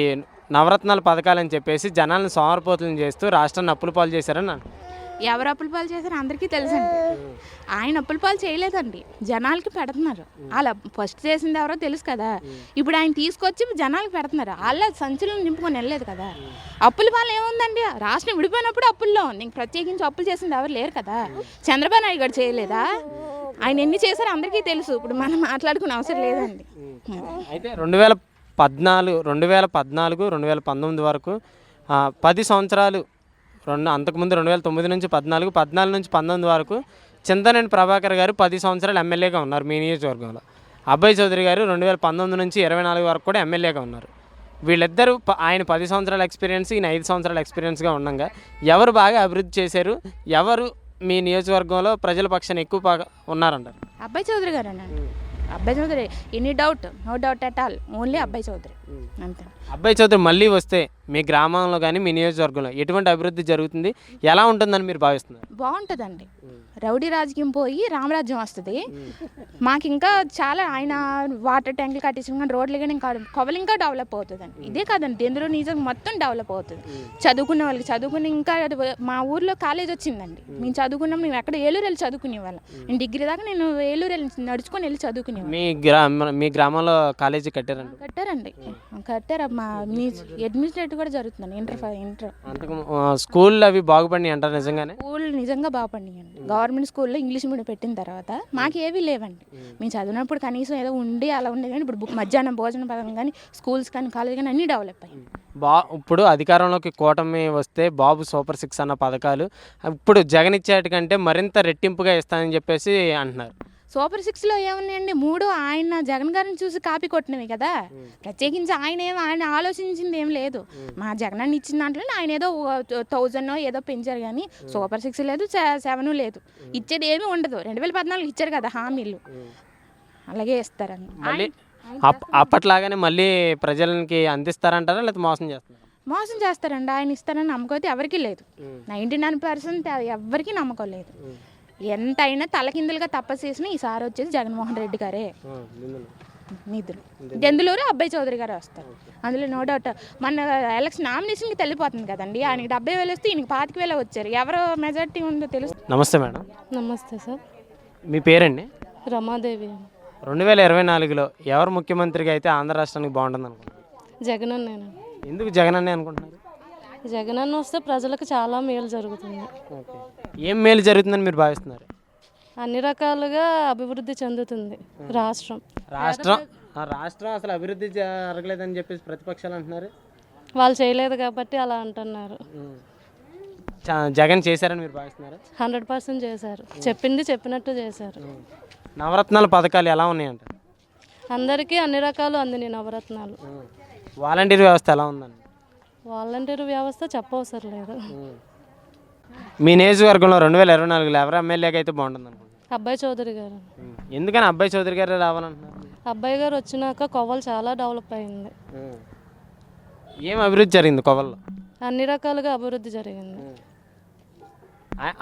నవరత్నాల పథకాలని చెప్పేసి జనాలను సోమరిపోతులను చేస్తూ రాష్ట్రాన్ని అప్పుల పాలు చేశారని అంటారు. ఎవరు అప్పుల పాలు చేశారో అందరికీ తెలుసండి. ఆయన అప్పుల పాలు చేయలేదండి, జనాలకి పెడుతున్నారు. అలా ఫస్ట్ చేసింది ఎవరో తెలుసు కదా, ఇప్పుడు ఆయన తీసుకొచ్చి జనాలకి పెడుతున్నారు. వాళ్ళ సంచులను నింపుకొని వెళ్ళలేదు కదా. అప్పుల పాలు ఏముందండి, రాష్ట్రం విడిపోయినప్పుడు అప్పుల్లో ఉంది. ఇంక ప్రత్యేకించి అప్పులు చేసింది ఎవరు లేరు కదా. చంద్రబాబు నాయుడు గారు చేయలేదా? ఆయన ఎన్ని చేశారో అందరికీ తెలుసు. ఇప్పుడు మనం మాట్లాడుకునే అవసరం లేదండి. అయితే 2014, 2019 వరకు 10 సంవత్సరాలు, అంతకుముందు 2009 నుంచి 14, 14 నుంచి 19 వరకు చింతనేని ప్రభాకర్ గారు 10 సంవత్సరాలు ఎమ్మెల్యేగా ఉన్నారు మీ నియోజకవర్గంలో. అబ్బాయి చౌదరి గారు 2019 నుంచి 24 వరకు కూడా ఎమ్మెల్యేగా ఉన్నారు. వీళ్ళిద్దరూ ఆయన 10 సంవత్సరాల ఎక్స్పీరియన్స్, ఈయన 5 సంవత్సరాల ఎక్స్పీరియన్స్గా ఉండగా ఎవరు బాగా అభివృద్ధి చేశారు, ఎవరు మీ నియోజకవర్గంలో ప్రజల పక్షాన ఎక్కువ బాగా ఉన్నారంటారు? అబ్బాయి చౌదరి గారు అన్నాను. Abbayi Chowdary, any doubt, no doubt at all, only Abbayi Chowdary అంతే. అబ్బాయి చౌదరి మళ్ళీ వస్తే మీ గ్రామంలో కానీ మీ నియోజకవర్గంలో ఎటువంటి అభివృద్ధి జరుగుతుంది, ఎలా ఉంటుందని మీరు భావిస్తున్నారు? బాగుంటుందండి. రౌడీ రాజకీయం పోయి రామరాజ్యం వస్తుంది. మాకు ఇంకా చాలా ఆయన వాటర్ ట్యాంకులు కట్టించిన రోడ్లు కానీ ఇంకా కొవలు ఇంకా డెవలప్ అవుతుందండి. ఇదే కాదండి, దెందులూరు నిజంగా మొత్తం డెవలప్ అవుతుంది. చదువుకునే వాళ్ళకి చదువుకుని ఇంకా మా ఊర్లో కాలేజ్ వచ్చిందండి. మేము చదువుకున్నాం, మేము ఎక్కడ ఏలూరు వెళ్ళి చదువుకునే వాళ్ళం. నేను డిగ్రీ దాకా నేను ఏలూరు వెళ్ళి నడుచుకొని వెళ్ళి చదువుకునేవాళ్ళం. మీ గ్రామంలో కాలేజీ కట్టారండి? కట్టారు. మీ అడ్మినిస్ట్రేటివ్ కూడా జరుగుతుందండి. ఇంటర్ స్కూల్ అవి బాగుపడినాయి అంటారు నిజంగానే? స్కూల్ నిజంగా బాగుపడినాయండి. గవర్నమెంట్ స్కూల్లో ఇంగ్లీష్ మీడియం పెట్టిన తర్వాత మాకు ఏవీ లేవండి. మేము చదివినప్పుడు కనీసం ఏదో ఉండి అలా ఉండేది, కానీ ఇప్పుడు మధ్యాహ్నం భోజన పథకం కానీ స్కూల్స్ కానీ కాలేజ్ కానీ అన్నీ డెవలప్ అయ్యాయి. ఇప్పుడు అధికారంలోకి కూటమి వస్తే బాబు సూపర్ 6 అన్న పథకాలు ఇప్పుడు జగన్ ఇచ్చేటికంటే మరింత రెట్టింపుగా ఇస్తానని చెప్పేసి అంటున్నారు. సూపర్ 6లో ఏమున్నాయండి, 3 ఆయన జగన్ గారిని చూసి కాపీ కొట్టినవి కదా. ప్రత్యేకించి ఆయన ఆలోచించింది ఏం లేదు. మా జగన్ అని ఇచ్చిన దాంట్లో ఆయన ఏదో 1000 ఏదో పెంచారు, కానీ సూపర్ 6 లేదు, 7 లేదు. ఇచ్చేది ఏమీ ఉండదు. 2014 ఇచ్చారు కదా హామీలు, అలాగే ఇస్తారని. అప్పట్లాగానే మళ్ళీ ప్రజలకి అందిస్తారంటారా లేకపోతే మోసం చేస్తారా? మోసం చేస్తారండి. ఆయన ఇస్తారని నమ్మకం అయితే ఎవరికీ లేదు. 99% ఎవరికీ నమ్మకం లేదు. ఎంతైనా తలకిందులుగా తపస్సు చేసిన ఈసారి వచ్చేసి జగన్మోహన్ రెడ్డి గారే నిధులు. దెందులూరు అబ్బాయి చౌదరి గారే వస్తారు, అందులో నో డౌట్. మన ఎలక్షన్ నామినేషన్కి తెలిపోతుంది కదండి. ఆయనకి 70,000 వస్తే ఈయనకి 25,000 వచ్చారు. ఎవరు మెజార్టీ ఉందో తెలుసు. నమస్తే మేడం, నమస్తే సార్. మీ పేరండి? రమాదేవి. 2024లో ఎవరు ముఖ్యమంత్రిగా అయితే ఆంధ్ర రాష్ట్రానికి బాగుంటుంది అనుకుంటున్నారు? జగన్ అన్న. ఎందుకు జగన్ అనే అనుకుంటున్నారు? జగన్ అన్న వస్తే ప్రజలకు చాలా మేలు జరుగుతుంది. ఏం మేలు జరుగుతుందని మీరు భావిస్తున్నారు? అన్ని రకాలుగా అభివృద్ధి చెందుతుంది రాష్ట్రం. రాష్ట్రం అసలు అభివృద్ధి జరగలేదని చెప్పేసి ప్రతిపక్షాలు అంటున్నారు. వాళ్ళు చేయలేదు కాబట్టి అలా అంటున్నారు. జగన్ చేశారని మీరు భావిస్తున్నారు? 100% చేశారు. చెప్పింది చెప్పినట్టు చేశారు. నవరత్నాల పథకాలు ఎలా ఉన్నాయంట? అందరికీ అన్ని రకాలు అందినాయి నవరత్నాలు. వాలంటీర్ వ్యవస్థ ఎలా ఉందండి? వాలంటీర్ వ్యవస్థ చెప్పవసరం లేదు. మీ నియోజకవర్గంలో 2024లో ఎవరు ఎమ్మెల్యేగా అయితే బాగుంటుంది అనుకుంటున్నారు? అబ్బాయి చౌదరి గారు. ఎందుకని అబ్బాయి చౌదరి గారు రావాలంటున్నారు? అబ్బాయి గారు వచ్చినాక కొవ్వలు చాలా డెవలప్ అయింది. ఏం అభివృద్ధి జరిగింది కొవ్వల్లో? అన్ని రకాలుగా అభివృద్ధి జరిగింది.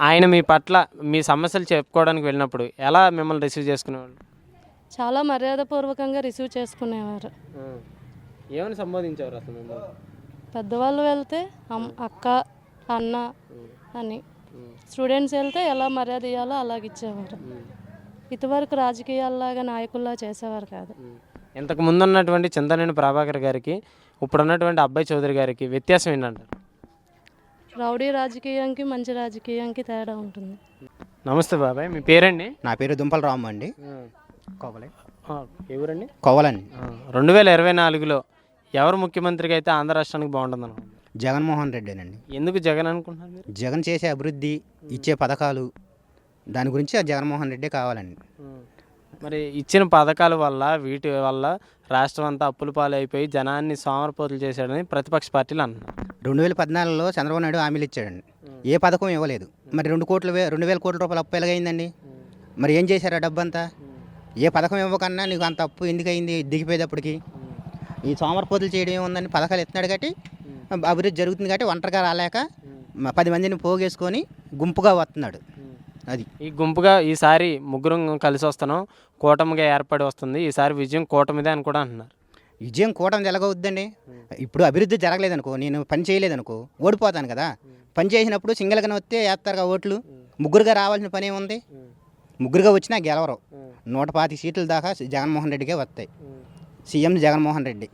ఆయన మీ పట్ల మీ సమస్యలు చెప్పుకోవడానికి వెళ్ళినప్పుడు ఎలా మిమ్మల్ని రిసీవ్ చేసుకునేవాళ్ళు? చాలా మర్యాదపూర్వకంగా రిసీవ్ చేసుకునేవారు. ఏమని సంబోధించేవారు అసలు మిమ్మల్ని? పెద్దవాళ్ళు వెళ్తే అక్క అన్న అని, స్టూడెంట్స్ వెళ్తే ఎలా మర్యాద ఇవ్వాలో అలాగిచ్చేవారు. ఇదివరకు రాజకీయాల్లాగా నాయకుల్లా చేసేవారు కాదు. ఇంతకు ముందు ఉన్నటువంటి చింతనేని ప్రభాకర్ గారికి ఇప్పుడు ఉన్నటువంటి అబ్బాయి చౌదరి గారికి వ్యత్యాసం ఏంటంటారు? రౌడీ రాజకీయానికి మంచి రాజకీయానికి తేడా ఉంటుంది. నమస్తే బాబాయ్, మీ పేరండి? నా పేరు దుంపల రాము అండి. కోవలే. ఎవరండి? కోవలండి. 2024లో ఎవరు ముఖ్యమంత్రిగా అయితే ఆంధ్ర రాష్ట్రానికి బాగుంటుంది అనుకుంటున్నారు? జగన్మోహన్ రెడ్డేనండి. ఎందుకు జగన్ అనుకుంటున్నారు మీరు? జగన్ చేసే అభివృద్ధి, ఇచ్చే పథకాలు, దాని గురించి ఆ జగన్మోహన్ రెడ్డే కావాలండి. మరి ఇచ్చిన పథకాల వల్ల వీటి వల్ల రాష్ట్రం అంతా అప్పుల పాలైపోయి జనాన్ని సోమరిపోతులు చేశాడని ప్రతిపక్ష పార్టీలు అంటున్నారు. 2014లో చంద్రబాబు నాయుడు హామీలు ఇచ్చాడండి, ఏ పథకం ఇవ్వలేదు. మరి 2,000 కోట్ల రూపాయలు అప్పు ఎలాగైందండి? మరి ఏం చేశారు ఆ డబ్బు అంతా? ఏ పథకం ఇవ్వకన్నా నీకు అంత అప్పు ఎందుకు అయింది దిగిపోయేటప్పటికి? ఈ సోమరిపోతులు చేయడం ఏముందని పథకాలు ఎత్తున్నాడు కాబట్టి అభివృద్ధి జరుగుతుంది కాబట్టి ఒంటరిగా రాలేక 10 మందిని పోగేసుకొని గుంపుగా వస్తున్నాడు. అది ఈ గుంపుగా ఈసారి ముగ్గురం కలిసి వస్తున్నాం, కూటమిగా ఏర్పడి వస్తుంది, ఈసారి విజయం కూటమిదే అని కూడా అంటున్నారు. విజయం కూటమి ఎలాగవుద్దండి? ఇప్పుడు అభివృద్ధి జరగలేదనుకో, నేను పని చేయలేదనుకో ఓడిపోతాను కదా. పని చేసినప్పుడు సింగిల్గానే వస్తే వేస్తారుగా ఓట్లు. ముగ్గురుగా రావాల్సిన పని ఏముంది? ముగ్గురుగా వచ్చినా గెలవరు. 125 సీట్ల దాకా జగన్మోహన్ రెడ్డికే వస్తాయి. సీఎం జగన్మోహన్ రెడ్డి.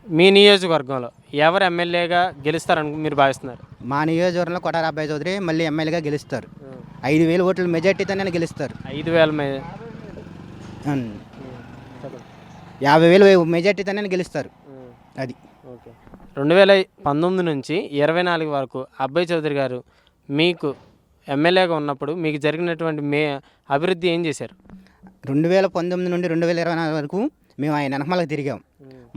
మీ నియోజకవర్గంలో ఎవరు ఎమ్మెల్యేగా గెలుస్తారని మీరు భావిస్తున్నారు? మా నియోజకవర్గంలో కొటారి అబ్బాయి చౌదరి మళ్ళీ ఎమ్మెల్యేగా గెలుస్తారు. 5,000 ఓట్ల మెజార్టీతోనే గెలుస్తారు. 5,000 50,000 మెజార్టీతోనే గెలుస్తారు. అది 2019 నుంచి 24 వరకు అబ్బాయి చౌదరి గారు మీకు ఎమ్మెల్యేగా ఉన్నప్పుడు మీకు జరిగినటువంటి అభివృద్ధి ఏం చేశారు? 2019 నుండి 2024 వరకు మేము ఆయన వెనకమలకు తిరిగాం.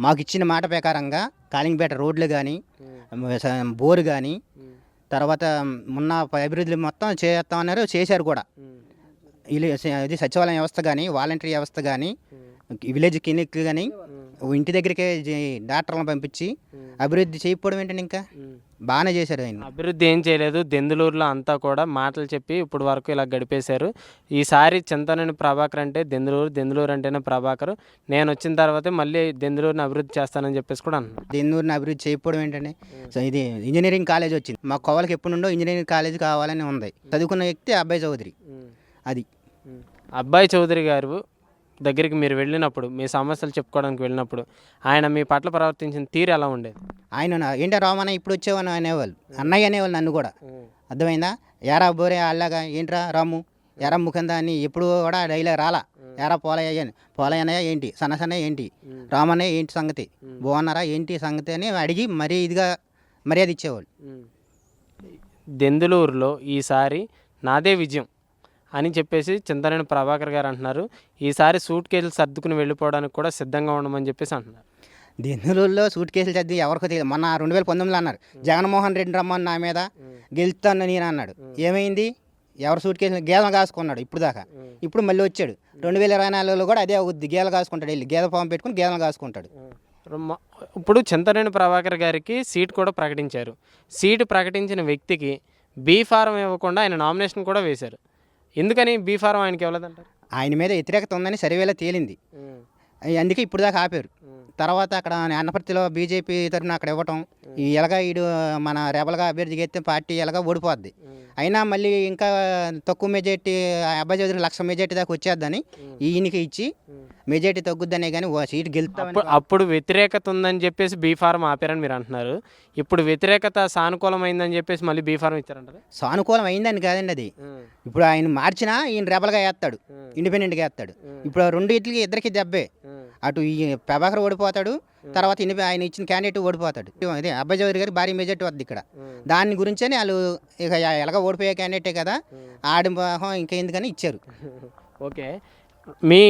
మాకు ఇచ్చిన మాట ప్రకారంగా కాలింగ్పేట రోడ్లు కానీ, బోరు కానీ, తర్వాత మొన్న అభివృద్ధులు మొత్తం చేస్తామన్నారు, చేశారు కూడా. ఇది సచివాలయం వ్యవస్థ కానీ, వాలంటరీ వ్యవస్థ కానీ, విలేజ్ క్లినిక్ కానీ, ఇంటి దగ్గరికే డాక్టర్లను పంపించి అభివృద్ధి చేయకపోవడం ఏంటండి? ఇంకా బాగానే చేశారు ఆయన. అభివృద్ధి ఏం చేయలేదు, దెందులూరులో అంతా కూడా మాటలు చెప్పి ఇప్పుడు వరకు ఇలా గడిపేశారు. ఈసారి చింతనేని ప్రభాకర్ అంటే దెందులూరు అంటేనే ప్రభాకర్, నేను వచ్చిన తర్వాతే మళ్ళీ దెందులూరుని అభివృద్ధి చేస్తానని చెప్పేసి కూడా అన్నారు. దెందులూరుని అభివృద్ధి చేయకపోవడం ఏంటండి? సో ఇది ఇంజనీరింగ్ కాలేజ్ వచ్చింది, మా కోవలకి ఎప్పుడు నుండో ఇంజనీరింగ్ కాలేజ్ కావాలని ఉంది. చదువుకున్న వ్యక్తి అబ్బాయి చౌదరి. అది అబ్బాయి చౌదరి గారు దగ్గరికి మీరు వెళ్ళినప్పుడు, మీ సమస్యలు చెప్పుకోవడానికి వెళ్ళినప్పుడు ఆయన మీ పట్ల ప్రవర్తించిన తీరు ఎలా ఉండేది? ఆయన ఏంటో రామన్న ఇప్పుడు వచ్చేవాను అనేవాళ్ళు, అన్నయ్య అనేవాళ్ళు నన్ను కూడా. అర్థమైందా? ఎరా బోరే అల్లాగా ఏంట్రా రాము, ఎరా ముఖందా అని ఎప్పుడు కూడా డైలాగ్ రాలా. ఎరా పోలయ్యనయ్య ఏంటి, సన్నసన్నయ్య ఏంటి, రామన్నయ్య ఏంటి సంగతి, బాగున్నారా ఏంటి సంగతి అని అడిగి మరీ ఇదిగా మర్యాద ఇచ్చేవాళ్ళు. దెందులూరులో ఈసారి నాదే విజయం అని చెప్పేసి చింతనేని ప్రభాకర్ గారు అంటున్నారు. ఈసారి సూట్ కేసులు సర్దుకుని వెళ్ళిపోవడానికి కూడా సిద్ధంగా ఉండమని చెప్పేసి అంటున్నారు. దెందులూరులో సూట్ కేసులు చదివి ఎవరికో తెలియదు. మొన్న 2019లో అన్నారు జగన్మోహన్ రెడ్డి రమ్మని నా మీద గెలుస్తాను నేను అన్నాడు. ఏమైంది? ఎవరు సూట్ కేసు గేదెలు కాసుకున్నాడు ఇప్పుడు దాకా. ఇప్పుడు మళ్ళీ వచ్చాడు 2024లో కూడా అదే అవుద్ది, గేదెలు కాసుకుంటాడు, వెళ్ళి గేదె ఫామ్ పెట్టుకుని గేదెలు కాసుకుంటాడు. ఇప్పుడు చింతనేని ప్రభాకర్ గారికి సీట్ కూడా ప్రకటించారు. సీటు ప్రకటించిన వ్యక్తికి బీ ఫారం ఇవ్వకుండా ఆయన నామినేషన్ కూడా వేశారు. ఎందుకని బీ ఫారం ఆయనకి ఇవ్వలేదంటారు? ఆయన మీద వ్యతిరేకత ఉందని సర్వేలో తేలింది, అందుకే ఇప్పుడు దాకా ఆపారు. తర్వాత అక్కడ అన్నపర్తిలో బీజేపీ తరఫున అక్కడ ఇవ్వటం, ఈ ఎలాగా ఈడు మన రెబల్గా అభ్యర్థికి ఎత్తే పార్టీ ఎలాగా ఓడిపోద్ది, అయినా మళ్ళీ ఇంకా తక్కువ మెజార్టీ అబ్బాయి చౌదరి 1,00,000 మెజార్టీ దాకా వచ్చేద్దని ఈయనకి ఇచ్చి మెజార్టీ తగ్గుద్దనే కానీ సీట్ గెలుస్తాం. అప్పుడు వ్యతిరేకత ఉందని చెప్పేసి బీ ఫారం ఆపారని మీరు అంటున్నారు. ఇప్పుడు వ్యతిరేకత సానుకూలమైందని చెప్పేసి మళ్ళీ బీ ఫారం ఇచ్చారంటారు? సానుకూలం అయిందని కాదండి అది. ఇప్పుడు ఆయన మార్చినా ఈయన రెబల్గా వేస్తాడు, ఇండిపెండెంట్గా వేస్తాడు. ఇప్పుడు రెండింటికి ఇద్దరికి దెబ్బే. అటు ఈ ప్రభాకర్ ఓడిపోతాడు, తర్వాత ఆయన ఇచ్చిన క్యాండిడేట్ ఓడిపోతాడు. అదే అబ్బాయి చౌదరి గారికి భారీ మెజార్టీ వద్దు ఇక్కడ. దాని గురించే వాళ్ళు ఇక ఎలాగ ఓడిపోయే క్యాండిడేటే కదా, ఆడి ఇంకేందుకని ఇచ్చారు. ఓకే, మీ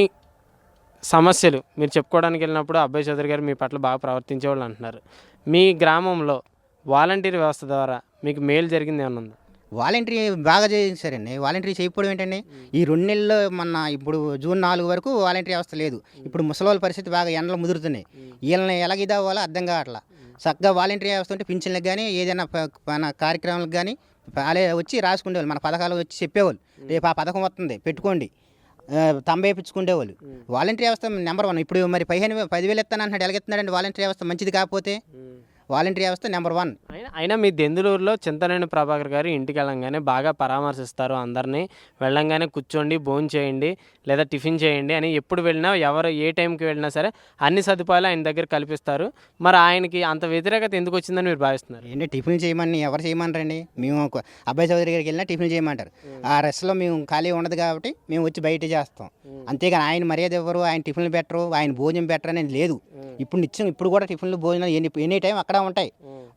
సమస్యలు మీరు చెప్పుకోవడానికి వెళ్ళినప్పుడు అబ్బాయి చౌదరి గారు మీ పట్ల బాగా ప్రవర్తించేవాళ్ళు అంటున్నారు. మీ గ్రామంలో వాలంటీర్ వ్యవస్థ ద్వారా మీకు మేలు జరిగింది ఏమన్నా ఉందా? వాలంటరీ బాగా చేశారండి. వాలంటరీ చేయకపోవడం ఏంటండి, ఈ 2 నెలల్లో మొన్న ఇప్పుడు జూన్ 4 వరకు వాలంటరీ వ్యవస్థ లేదు. ఇప్పుడు ముసలోళ్ళ పరిస్థితి బాగా ఎండలు ముదురుతున్నాయి, వీళ్ళని ఎలాగిదావాలో అర్థం కావట్లా. చక్కగా వాలంటరీ వ్యవస్థ ఉంటే పింఛన్లకు కానీ ఏదైనా మన కార్యక్రమాలకు కానీ వాళ్ళే వచ్చి రాసుకునేవాళ్ళు, మన పథకాలు వచ్చి చెప్పేవాళ్ళు, రేపు ఆ పథకం వస్తుంది పెట్టుకోండి, తంబేపించుకునేవాళ్ళు. వాలంటరీ వ్యవస్థ నెంబర్ 1. ఇప్పుడు మరి 10,000 ఇస్తానంటున్నాడు, ఎలాగెత్తున్నాడండి? వాలంటరీ వ్యవస్థ మంచిది కాకపోతే వాలంటరీ వ్యవస్థ నెంబర్ 1. అయినా మీ దెందులూరులో చింతనేని ప్రభాకర్ గారు ఇంటికి వెళ్ళంగానే బాగా పరామర్శిస్తారు అందరినీ. వెళ్ళంగానే కూర్చోండి, భోజనం చేయండి లేదా టిఫిన్ చేయండి అని ఎప్పుడు వెళ్ళినా ఎవరు ఏ టైంకి వెళ్ళినా సరే అన్ని సదుపాయాలు ఆయన దగ్గర కల్పిస్తారు. మరి ఆయనకి అంత వ్యతిరేకత ఎందుకు వచ్చిందని మీరు భావిస్తున్నారు? ఏంటి టిఫిన్ చేయమని ఎవరు చేయమంటారండి? మేము అబ్బాయి చౌదరి గారికి వెళ్ళినా టిఫిన్ చేయమంటారు. ఆ రెస్ట్లో మేము ఖాళీ ఉండదు కాబట్టి మేము వచ్చి బయట చేస్తాం, అంతేగాని ఆయన మర్యాద ఎవరు, ఆయన టిఫిన్లు పెట్టరు, ఆయన భోజనం పెట్టరు అనేది లేదు. ఇప్పుడు నిత్యం ఇప్పుడు కూడా టిఫిన్లు భోజనాలు ఎనీ టైం అక్కడ ఉంటాయి.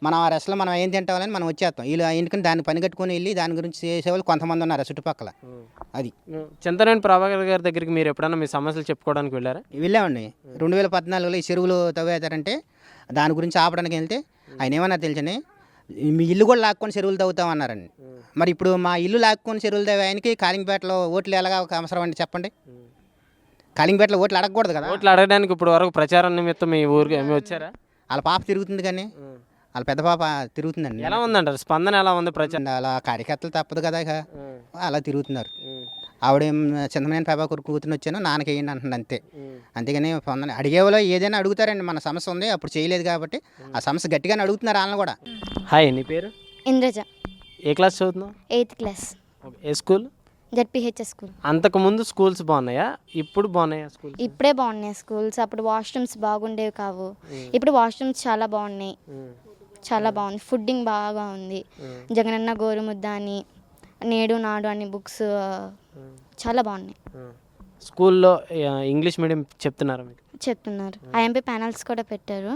మనం ఆ రెస్ట్లో మనం ఏం తింటామని మనం వచ్చేస్తాం. వీళ్ళు ఎందుకని దాన్ని పని కట్టుకొని వెళ్ళి దాని గురించి చేసేవాళ్ళు కొంతమంది ఉన్నారు చుట్టుపక్కల. అది చింతనేని ప్రభాకర్ గారి దగ్గరికి మీరు ఎప్పుడైనా మీ సమస్యలు చెప్పుకోవడానికి వెళ్ళారా? వెళ్ళామండి. 2014లో ఈ చెరువులు తవ్వేతారంటే దాని గురించి ఆపడానికి వెళ్తే ఆయన ఏమన్నా తెలుసని, మీ ఇల్లు కూడా లాక్కొని చెరువులు తవ్వుతామన్నారండి. మరి ఇప్పుడు మా ఇల్లు లాక్కొని చెరువులు తవ్వే ఆయనకి కాలింగపేటలో ఓట్లు ఎలాగా అవసరం అండి చెప్పండి? కాలింగపేటలో ఓట్లు అడగకూడదు కదా. ఓట్లు అడగడానికి ఇప్పుడు వరకు ప్రచారం నిమిత్తం మీ ఊరికి వచ్చారా? వాళ్ళ పాప తిరుగుతుంది కానీ, వాళ్ళ పెద్ద పాప తిరుగుతుందండి. ఎలా ఉందంటారు స్పందన? ఎలా ఉంది ప్రచారం? అలా కార్యకర్తలు తప్పదు కదా, ఇక అలా తిరుగుతున్నారు. ఆవిడేం చింతనేని ప్రభాకర్ కూతురు వచ్చాను నాన్నకి వేయండి అంటుంది అంతే. అంతేగాని పొందని అడిగేవాళ్ళు ఏదైనా అడుగుతారండి. మన సమస్య ఉంది అప్పుడు చేయలేదు కాబట్టి ఆ సమస్య గట్టిగానే అడుగుతున్నారు వాళ్ళని కూడా. హాయ్, నీ పేరు? ఇంద్రజ. ఏ క్లాస్ చదువుతున్నావు? 8th class. ఏ స్కూల్? ZPHS school. అంతకుముందు స్కూల్స్ బాగున్నాయా? ఇప్పుడు బాగున్నాయా స్కూల్? ఇప్పుడే బాగున్నాయి స్కూల్స్. అప్పుడు వాష్రూమ్స్ బాగుండేవి కావు, ఇప్పుడు వాష్రూమ్స్ చాలా బాగున్నాయి, చాలా బాగుంది. ఫుడ్డింగ్ బాగా ఉంది. జగనన్న గోరుముద్ద అని, నేడు నాడు అని బుక్స్ చాలా బాగున్నాయి. స్కూల్లో ఇంగ్లీష్ మీడియం చెప్తున్నారు మీకు? చెప్తున్నారు. ఐఎంపీ ప్యానల్స్ కూడా పెట్టారు.